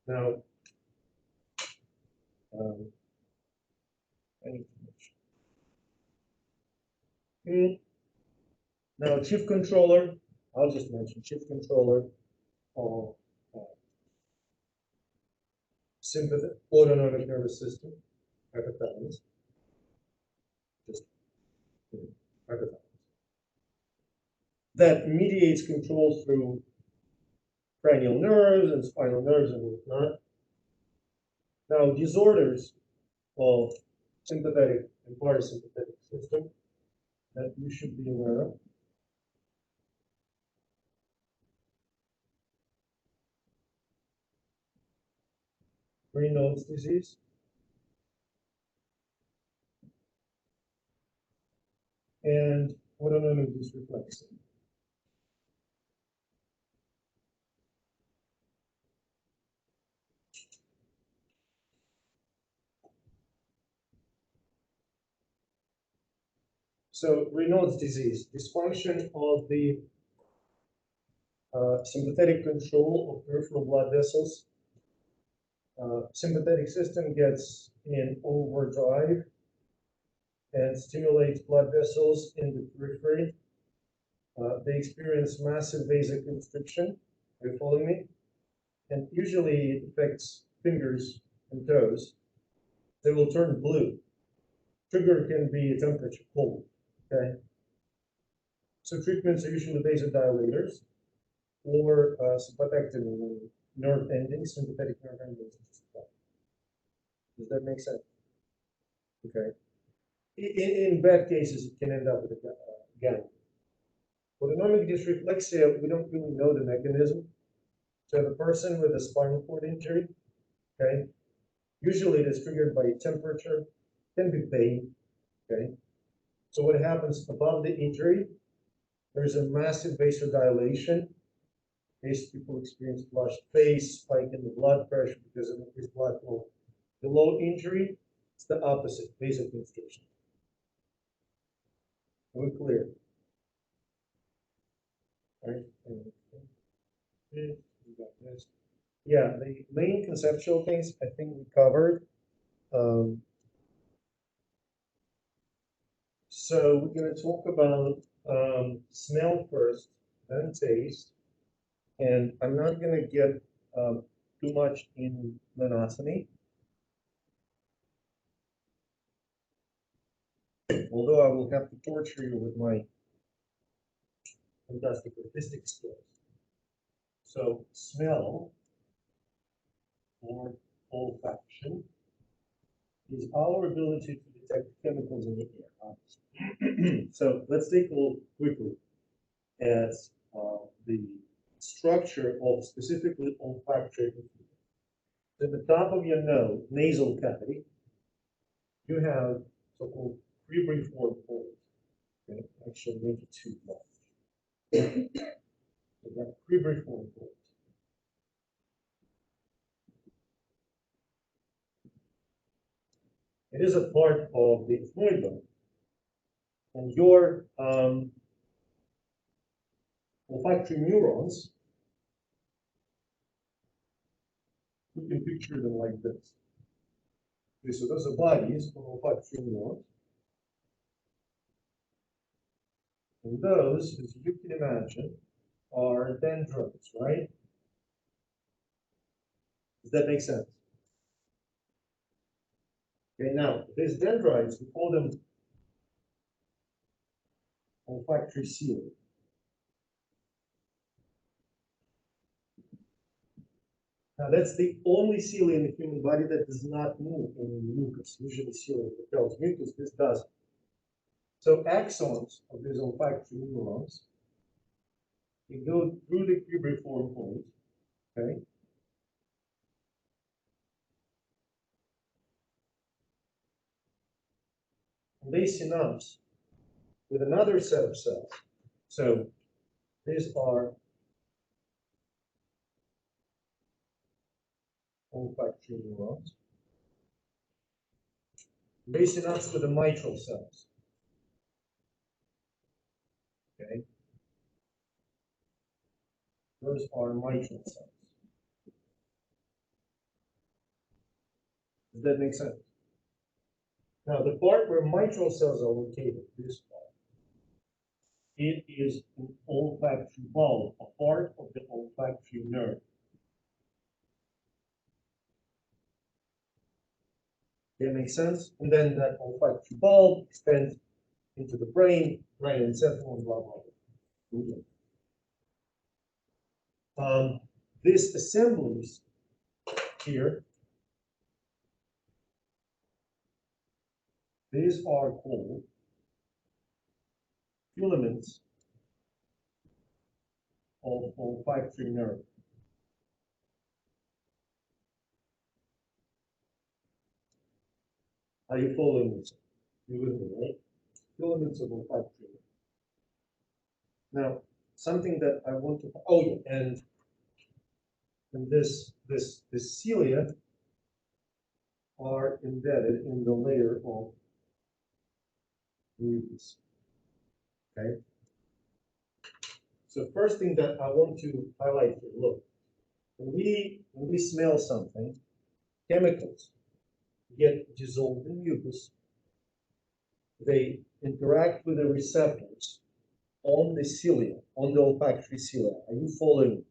A: Now, now chief controller, I'll just mention chief controller of sympathetic autonomic nervous system, hypothalamus, just hypothalamus, that mediates control through cranial nerves and spinal nerves and whatnot. Now, disorders of sympathetic and parasympathetic system that you should be aware of. Reynolds disease, and autonomic dysreflexia. So Reynolds disease, dysfunction of the sympathetic control of peripheral blood vessels. Sympathetic system gets in overdrive and stimulates blood vessels in the periphery. They experience massive vasoconstriction. Are you following me? And usually it affects fingers and toes. They will turn blue. Trigger can be a temperature cold. Okay. So treatments are usually vasodilators or sympathectomy, nerve endings, sympathetic nerve endings. Does that make sense? Okay. In bad cases, it can end up with a gang. Autonomic dysreflexia, we don't really know the mechanism. So the person with a spinal cord injury, okay, usually it is triggered by temperature, can be pain, okay. So what happens above the injury? There's a massive vasodilation. These people experience flushed face, spike in the blood pressure because of increased blood flow. Below injury, it's the opposite, vasoconstriction. Are we clear? All right. Yeah, the main conceptual things I think we covered. So we're going to talk about smell first, then taste. And I'm not going to get too much in monotony. Although I will have to torture you with my fantastic artistic skills. So smell or olfaction is our ability to detect chemicals in the air. So let's take a look quickly at the structure of specifically olfactory. At the top of your nose, nasal cavity, you have so-called Puriform Cortex. Okay, actually maybe too large. So that Puriform Cortex. It is a part of the ethmoid bone. And your olfactory neurons, we can picture them like this. Okay, so those are bodies of olfactory neurons. And those, as you can imagine, are dendrites, right? Does that make sense? Okay, now, these dendrites, we call them olfactory cilia. Now, that's the only cilia in the human body that does not move in mucus. Usually, cilia propels mucus. This does. So, axons of these olfactory neurons, they go through the cubriform point, okay? And they synapse with another set of cells. So, these are olfactory neurons. They synapse with the mitral cells. Okay, those are mitral cells. Does that make sense? Now, the part where mitral cells are located, this part, it is an olfactory bulb, a part of the olfactory nerve. That makes sense? And then that olfactory bulb extends into the brain encephalon, blah, blah, blah. These assemblies here, these are called filaments of olfactory nerve. Are you following this? You with me, right? Filaments of olfactory nerve. Now, something that I want to, oh yeah, and this cilia are embedded in the layer of mucus. Okay. So first thing that I want to highlight here, look, when we smell something, chemicals get dissolved in mucus. They interact with the receptors on the cilia, on the olfactory cilia. Are you following?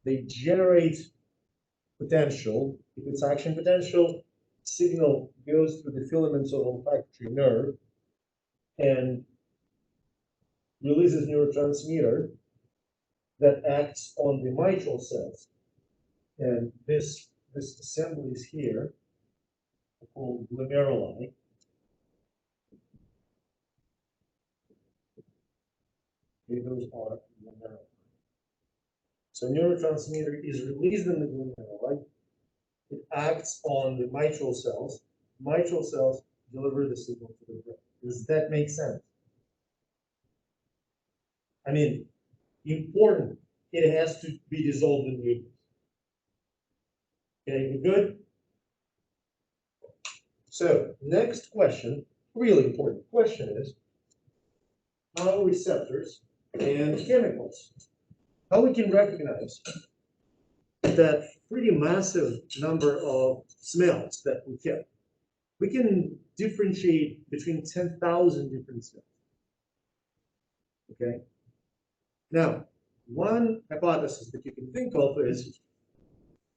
A: They generate potential. If it's action potential, signal goes through the filaments of olfactory nerve and releases neurotransmitter that acts on the mitral cells. And this assemblies here are called glomeruli. Okay, those are glomeruli. So neurotransmitter is released in the glomeruli. It acts on the mitral cells. Mitral cells deliver the signal to the brain. Does that make sense? I mean, important. It has to be dissolved in mucus. Okay, we good? So, next question, really important question is how receptors and chemicals, how we can recognize that pretty massive number of smells that we get. We can differentiate between 10,000 different smells. Okay? Now, one hypothesis that you can think of is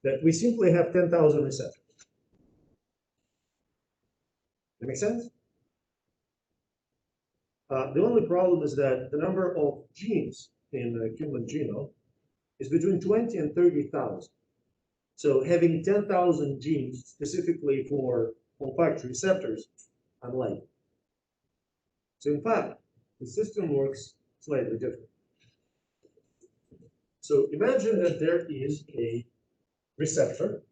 A: that we simply have 10,000 receptors. That make sense? The only problem is that the number of genes in the human genome is between 20 and 30,000. So having 10,000 genes specifically for olfactory receptors, unlikely. So in fact, the system works slightly different. So imagine that there is a receptor,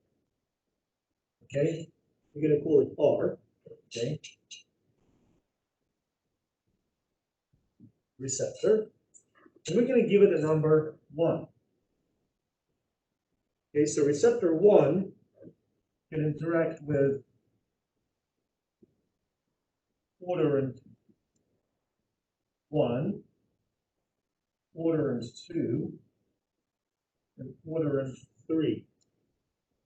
A: okay? We're going to call it R, okay? Receptor, and we're going to give it a number 1. Okay, so receptor 1 can interact with odorant 1, odorant 2, and odorant 3.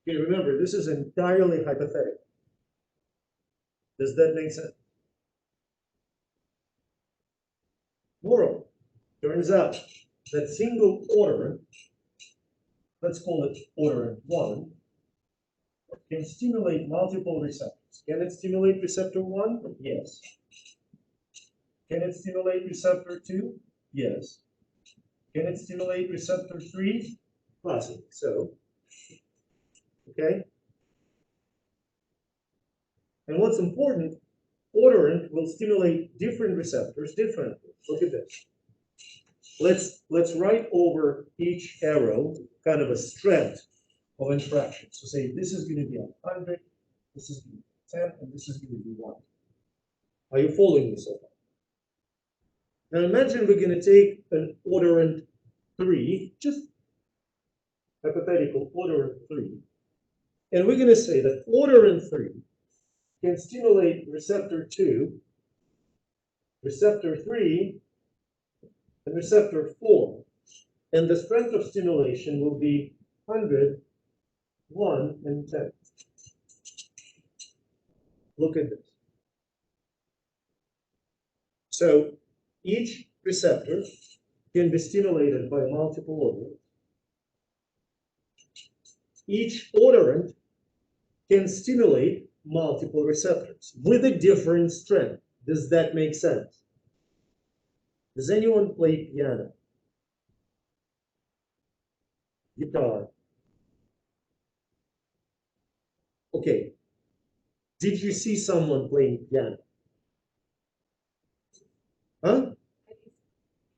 A: Okay, remember, this is entirely hypothetical. Does that make sense? Moreover, turns out that single odorant, let's call it odorant 1, can stimulate multiple receptors. Can it stimulate receptor 1? Yes. Can it stimulate receptor 2? Yes. Can it stimulate receptor 3? Possibly so. Okay? And what's important, odorant will stimulate different receptors differently. Look at this. Let's write over each arrow kind of a strength of interaction. So say this is going to be 100, this is going to be 10, and this is going to be 1. Are you following me so far? Now imagine we're going to take an odorant 3, just hypothetical odorant 3, and we're going to say that odorant 3 can stimulate receptor 2, receptor 3, and receptor 4. And the strength of stimulation will be 100, 1, and 10. Look at this. So each receptor can be stimulated by multiple odorants. Each odorant can stimulate multiple receptors with a different strength. Does that make sense? Does anyone play piano? Guitar? Okay. Did you see someone playing piano? Huh?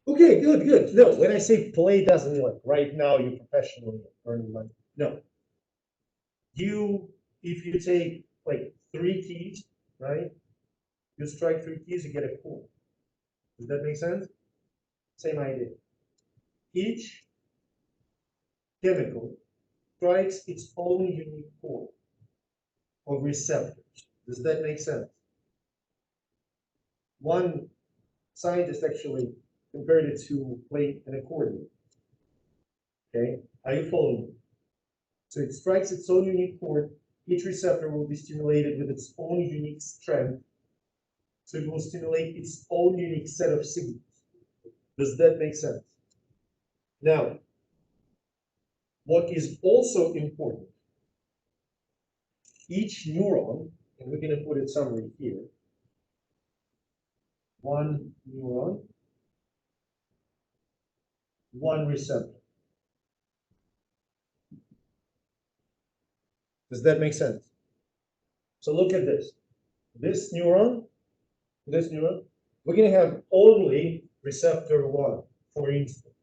A: Okay, good, good. No, when I say play, doesn't mean like right now you're professionally earning money. No. If you take like 3 keys, right? You strike 3 keys, you get a chord. Does that make sense? Same idea. Each chemical strikes its own unique chord of receptors. Does that make sense? One scientist actually compared it to playing an accordion. Okay, are you following me? So it strikes its own unique chord. Each receptor will be stimulated with its own unique strength. So it will stimulate its own unique set of signals. Does that make sense? Now, what is also important, each neuron, and we're going to put it summary here, one neuron, one receptor. Does that make sense? So look at this. This neuron, we're going to have only receptor 1, for instance.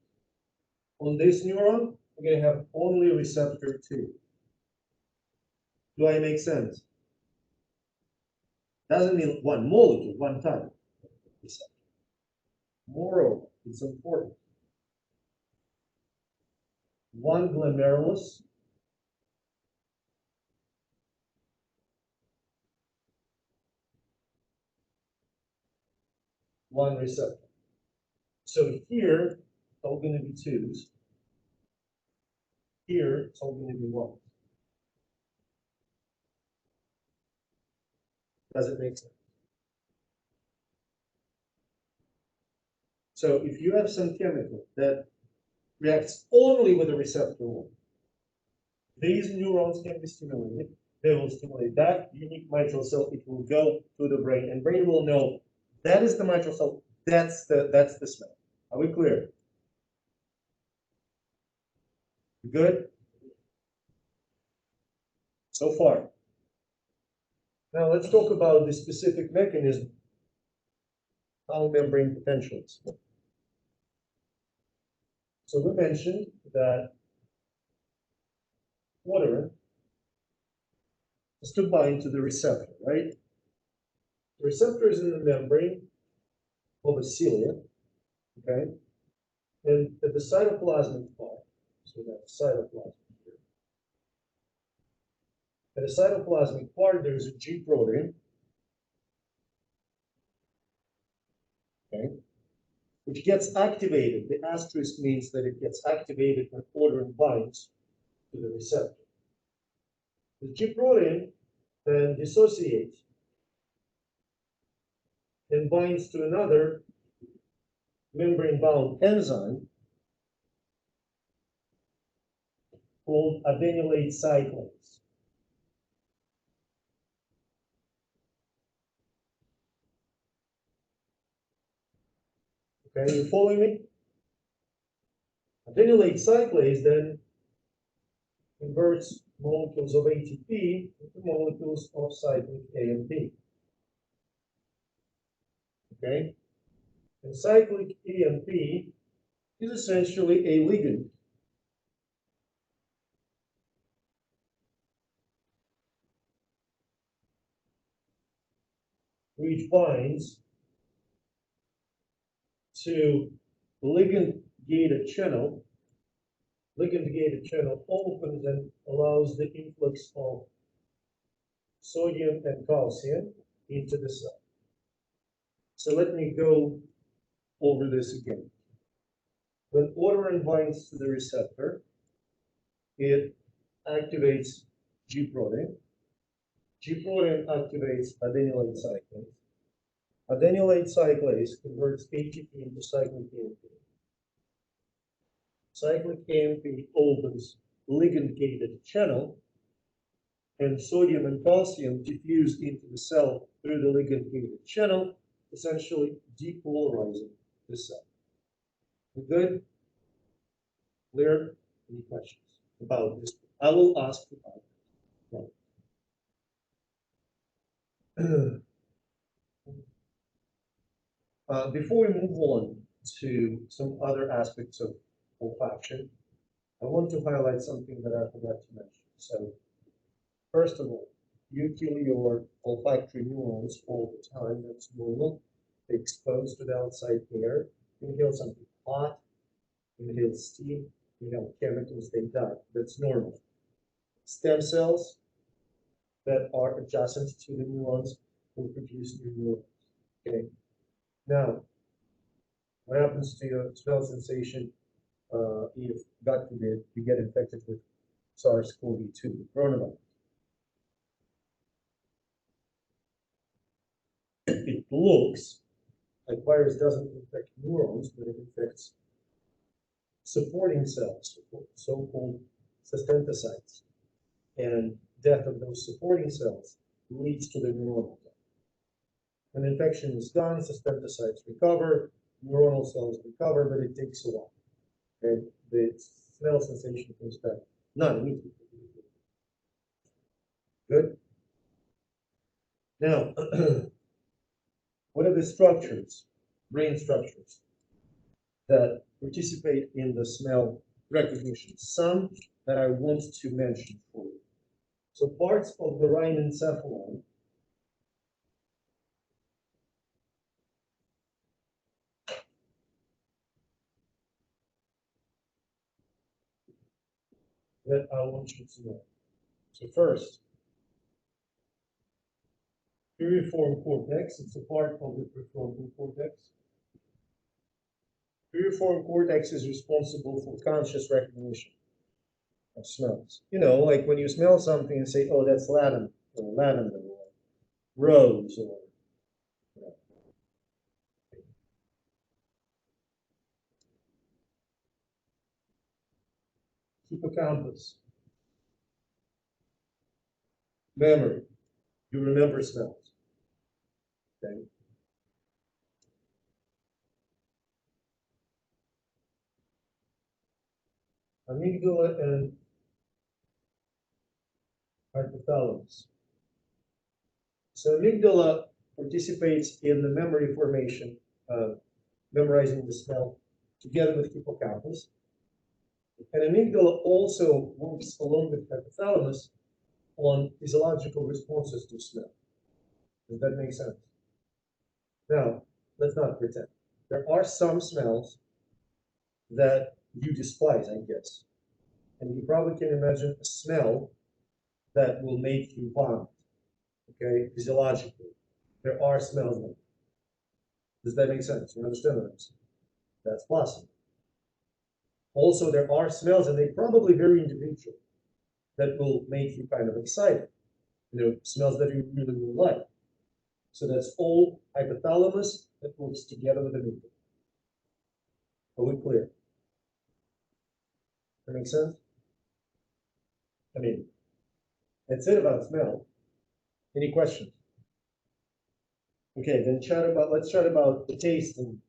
A: On this neuron, we're going to have only receptor 2. Do I make sense? Doesn't mean one molecule, one type. Moreover, it's important. One glomerulus, one receptor. So here, it's all going to be 2s. Here, it's all going to be 1s. Does it make sense? So if you have some chemical that reacts only with a receptor 1, these neurons can be stimulated. They will stimulate that unique mitral cell. It will go to the brain, and brain will know that is the mitral cell. That's the smell. Are we clear? Good? So far. Now let's talk about the specific mechanism, how membrane potential is. So we mentioned that water is to bind to the receptor, right? The receptor is in the membrane of the cilia, okay? And at the cytoplasmic part, so that's cytoplasm here. At the cytoplasmic part, there's a G protein, okay, which gets activated. The asterisk means that it gets activated when odorant binds to the receptor. The G protein then dissociates and binds to another membrane-bound enzyme called adenylate cyclase. Okay, you following me? Adenylate cyclase then converts molecules of ATP into molecules of cyclic A&P. Okay? And cyclic A&P is essentially a ligand. Which binds to ligand-gated channel. Ligand-gated channel opens and allows the influx of sodium and calcium into the cell. So let me go over this again. When odorant binds to the receptor, it activates G protein. G protein activates adenylate cyclase. Adenylate cyclase converts ATP into cyclic AMP. Cyclic AMP opens ligand-gated channel, and sodium and calcium diffuse into the cell through the ligand-gated channel, essentially depolarizing the cell. We good? Clear? Any questions about this? I will ask about it. Before we move on to some other aspects of olfaction, I want to highlight something that I forgot to mention. So, first of all, you kill your olfactory neurons all the time. That's normal. They're exposed to the outside air. Inhale something hot, inhale steam, inhale chemicals, they die. That's normal. Stem cells that are adjacent to the neurons will produce new neurons. Okay. Now, what happens to your smell sensation if, God forbid, you get infected with SARS-CoV-2, coronavirus? It looks like virus doesn't infect neurons, but it infects supporting cells, so-called sustentacytes. And death of those supporting cells leads to the neuronal death. When infection is gone, sustentacytes recover, neuronal cells recover, but it takes a while. Okay? The smell sensation comes back, not immediately. Good? Now, what are the structures, brain structures, that participate in the smell recognition? Some that I want to mention for you. So parts of the rhinencephalon that I want you to know. So first, Puriform Cortex, it's a part of the Prefrontal Cortex. Puriform Cortex is responsible for conscious recognition of smells. You know, like when you smell something and say, oh, that's lavender, or rose, or hippocampus, memory. You remember smells. Okay. Amygdala and hypothalamus. So amygdala participates in the memory formation, memorizing the smell, together with hippocampus. And amygdala also works along with hypothalamus on physiological responses to smell. Does that make sense? Now, let's not pretend. There are some smells that you despise, I guess. And you probably can imagine a smell that will make you vomit, okay, physiologically. There are smells like that. Does that make sense? You understand what I'm saying? That's possible. Also, there are smells, and they're probably very individual, that will make you kind of excited. Smells that you really, really like. So that's all hypothalamus that works together with the amygdala. Are we clear? That makes sense? I mean, that's it about smell. Any questions? Okay, then let's chat about the taste and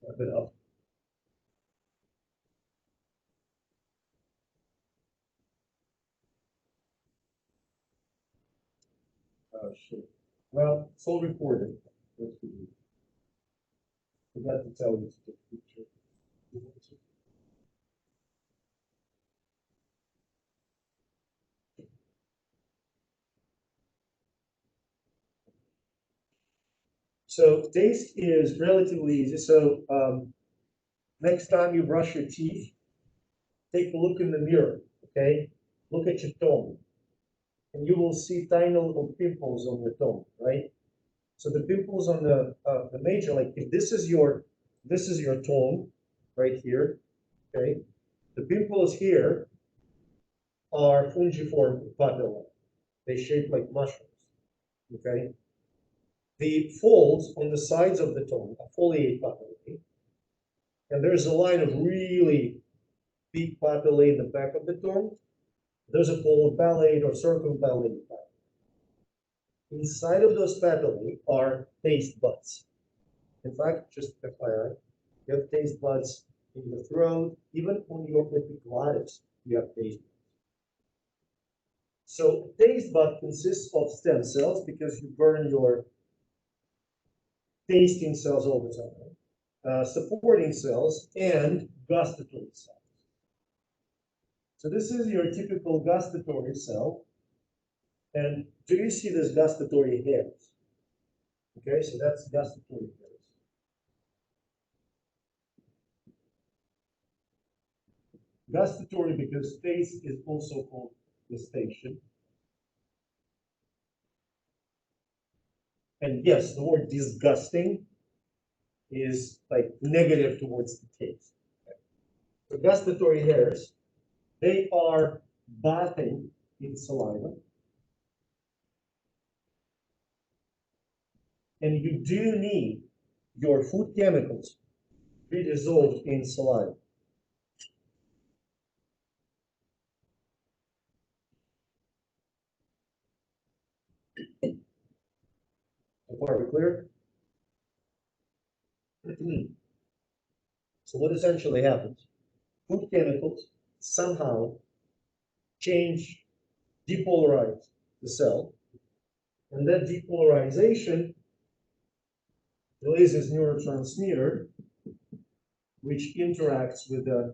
A: wrap it up. Oh shit. Well, it's all recorded. Forgot to tell you to take a picture. So taste is relatively easy. So next time you brush your teeth, take a look in the mirror, okay? Look at your tongue, and you will see tiny little pimples on your tongue, right? So the pimples on the major, like if this is your tongue right here, okay? The pimples here are fungiform papillae. They shape like mushrooms, okay? The folds on the sides of the tongue are foliate papillae, and there's a line of really big papillae in the back of the tongue. Those are called palate or circumpallate papillae. Inside of those papillae are taste buds. In fact, just FYI, you have taste buds in your throat, even on your epiglottis, you have taste buds. So a taste bud consists of stem cells because you burn your tasting cells all the time, supporting cells, and gustatory cells. So this is your typical gustatory cell. And do you see this gustatory hairs? Okay, so that's gustatory hairs. Gustatory because taste is also called gustation. And yes, the word disgusting is like negative towards the taste. Okay. So gustatory hairs, they are bathing in saliva. And you do need your food chemicals to be dissolved in saliva. So far, we clear? So what essentially happens? Food chemicals somehow change, depolarize the cell, and that depolarization releases neurotransmitter, which interacts with the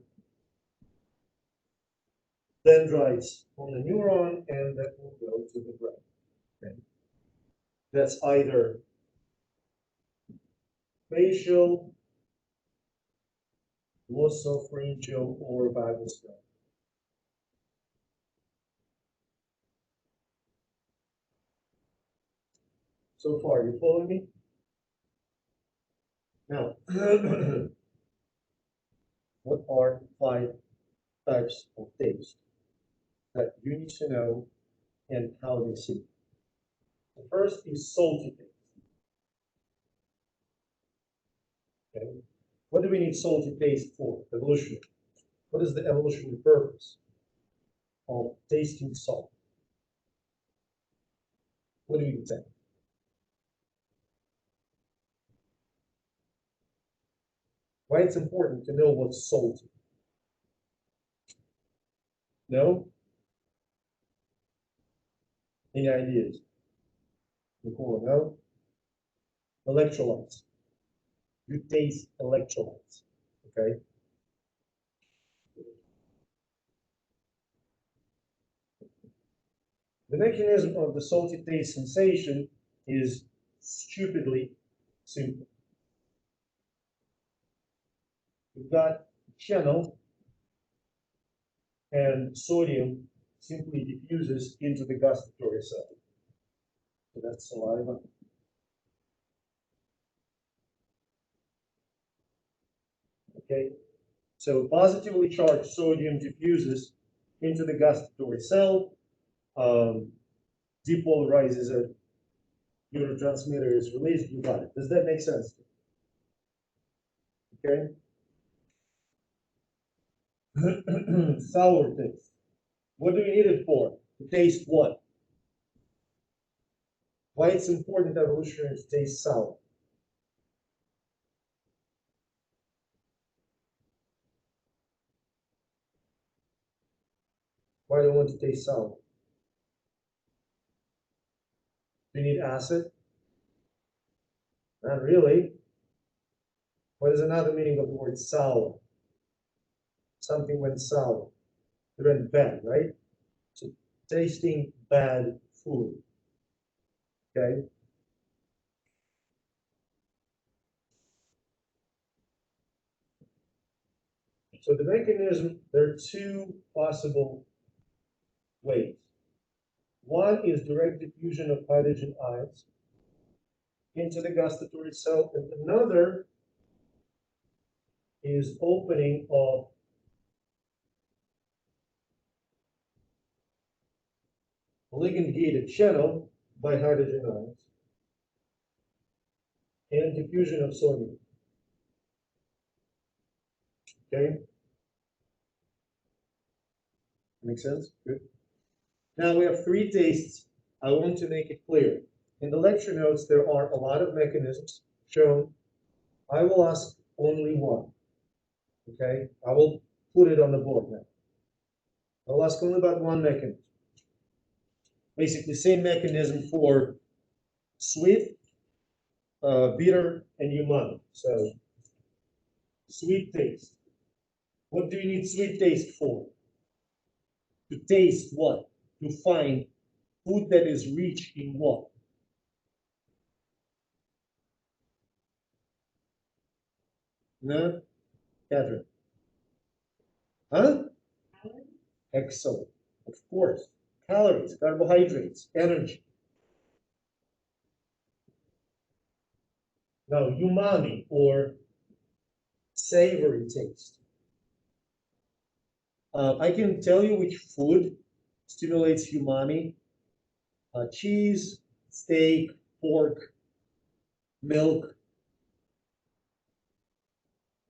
A: dendrites on the neuron, and that will go to the brain. Okay. That's either facial, glossopharyngeal, or vagal stem. So far, you following me? Now, what are 5 types of taste that you need to know and how they see? The first is salty taste. Okay. What do we need salty taste for? Evolutionary. What is the evolutionary purpose of tasting salt? What do you think? Why it's important to know what's salty? No? Any ideas? Nicole, no? Electrolytes. You taste electrolytes, okay? The mechanism of the salty taste sensation is stupidly simple. You've got channel, and sodium simply diffuses into the gustatory cell. So that's saliva. Okay, so positively charged sodium diffuses into the gustatory cell, depolarizes it, neurotransmitter is released, you got it. Does that make sense? Okay. Sour taste. What do we need it for? To taste what? Why it's important evolutionary to taste sour? Why do I want to taste sour? Do you need acid? Not really. What is another meaning of the word sour? Something went sour. It went bad, right? So tasting bad food. Okay. So the mechanism, there are two possible ways. One is direct diffusion of hydrogen ions into the gustatory cell, and another is opening of ligand-gated channel by hydrogen ions and diffusion of sodium. Okay? Make sense? Good. Now we have three tastes. I want to make it clear. In the lecture notes, there are a lot of mechanisms shown. I will ask only one. Okay? I will put it on the board now. I'll ask only about one mechanism. Basically, same mechanism for sweet, bitter, and umami. So, sweet taste. What do you need sweet taste for? To taste what? To find food that is rich in what? No? Catherine? Huh? Excellent. Of course. Calories, carbohydrates, energy. Now, umami or savory taste. I can tell you which food stimulates umami. Cheese, steak, pork, milk.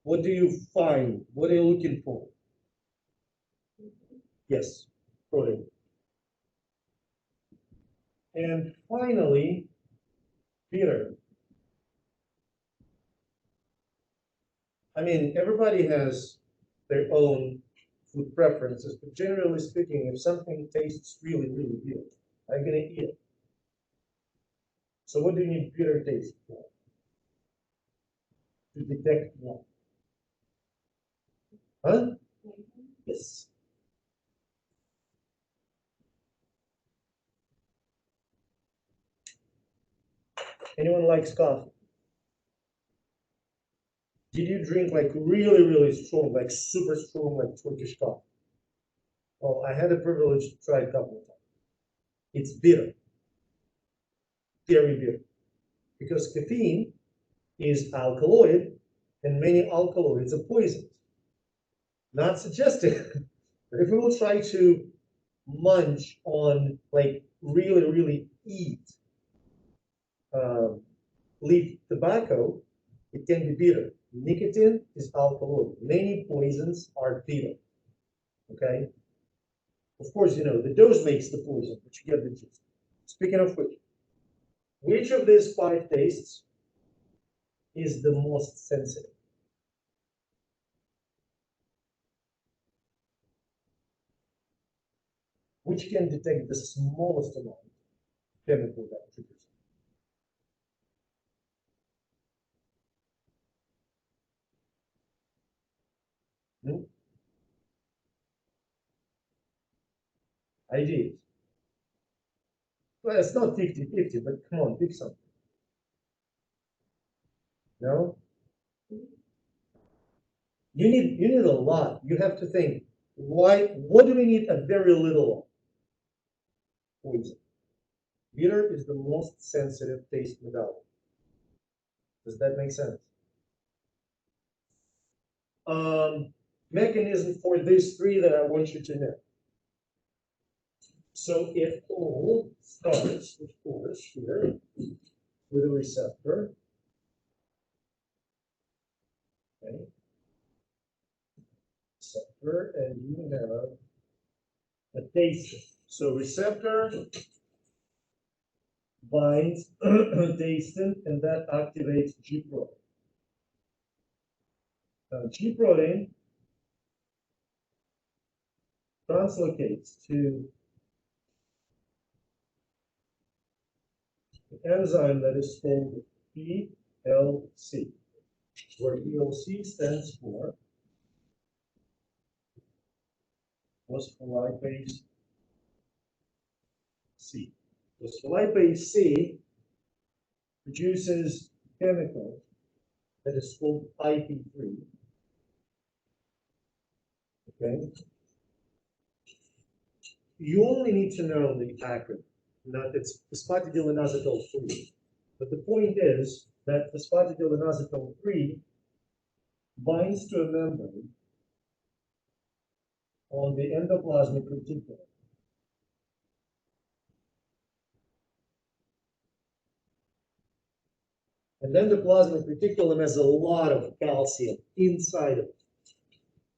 A: What do you find? What are you looking for? Yes, protein. And finally, bitter. I mean, everybody has their own food preferences, but generally speaking, if something tastes really, really good, I'm gonna eat it. So what do you need bitter taste for? To detect what? Huh? Yes. Anyone likes coffee? Did you drink like really, really strong, like super strong, like Turkish coffee? Oh, I had the privilege to try it a couple of times. It's bitter, very bitter, because caffeine is alkaloid, and many alkaloids are poisons. Not suggesting that if we will try to munch on, like really, really eat leaf tobacco, it can be bitter. Nicotine is alkaloid. Many poisons are bitter. Okay? Of course, you know, the dose makes the poison, but you get the gist. Speaking of which of these five tastes is the most sensitive? Which can detect the smallest amount of chemical that triggers it? Hmm? Ideas. Well, it's not 50-50, but come on, pick something. No? You need a lot. You have to think, what do we need a very little of? Poison. Bitter is the most sensitive taste modality. Does that make sense? mechanism for these three that I want you to know. So it all starts, of course, here with a receptor. Okay. Receptor, and you have a taster. So receptor binds tastin, and that activates G protein. Now, G protein translocates to the enzyme that is called PLC, where PLC stands for phospholipase C. Phospholipase C produces a chemical that is called IP3. Okay. You only need to know the acronym. Now, it's phosphatidylinositol 3. But the point is that phosphatidylinositol 3 binds to a membrane on the endoplasmic reticulum. And then the plasmic reticulum has a lot of calcium inside of it.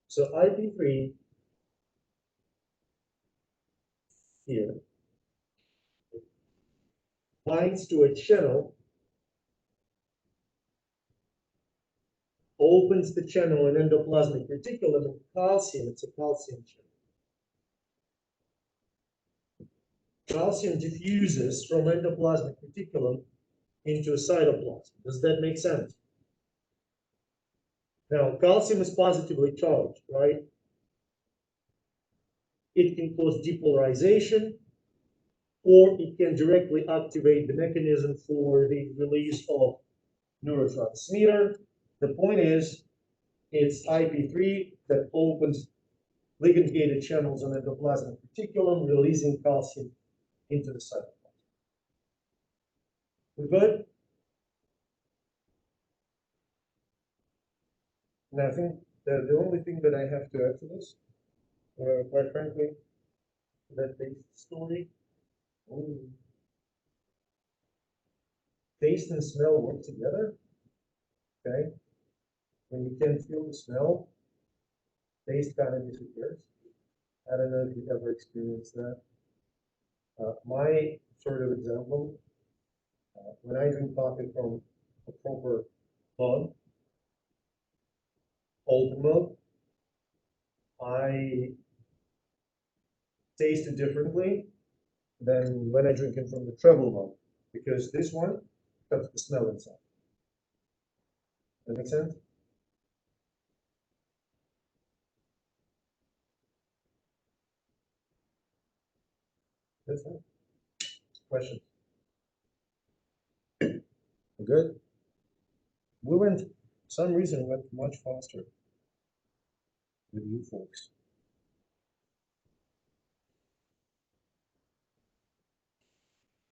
A: So IP3 here binds to a channel, opens the channel in endoplasmic reticulum, and calcium, it's a calcium channel. Calcium diffuses from endoplasmic reticulum into a cytoplasm. Does that make sense? Now, calcium is positively charged, right? It can cause depolarization, or it can directly activate the mechanism for the release of neurotransmitter. The point is, it's IP3 that opens ligand-gated channels on endoplasmic reticulum, releasing calcium into the cytoplasm. We good? And I think the only thing that I have to add to this, quite frankly, that taste story. Taste and smell work together. Okay. When you can't feel the smell, taste kind of disappears. I don't know if you've ever experienced that. My sort of example, when I drink coffee from a proper mug, old mug, I taste it differently than when I drink it from the travel mug, because this one has the smell inside. That make sense? That's it. Questions? Good. We went, for some reason, went much faster with you folks.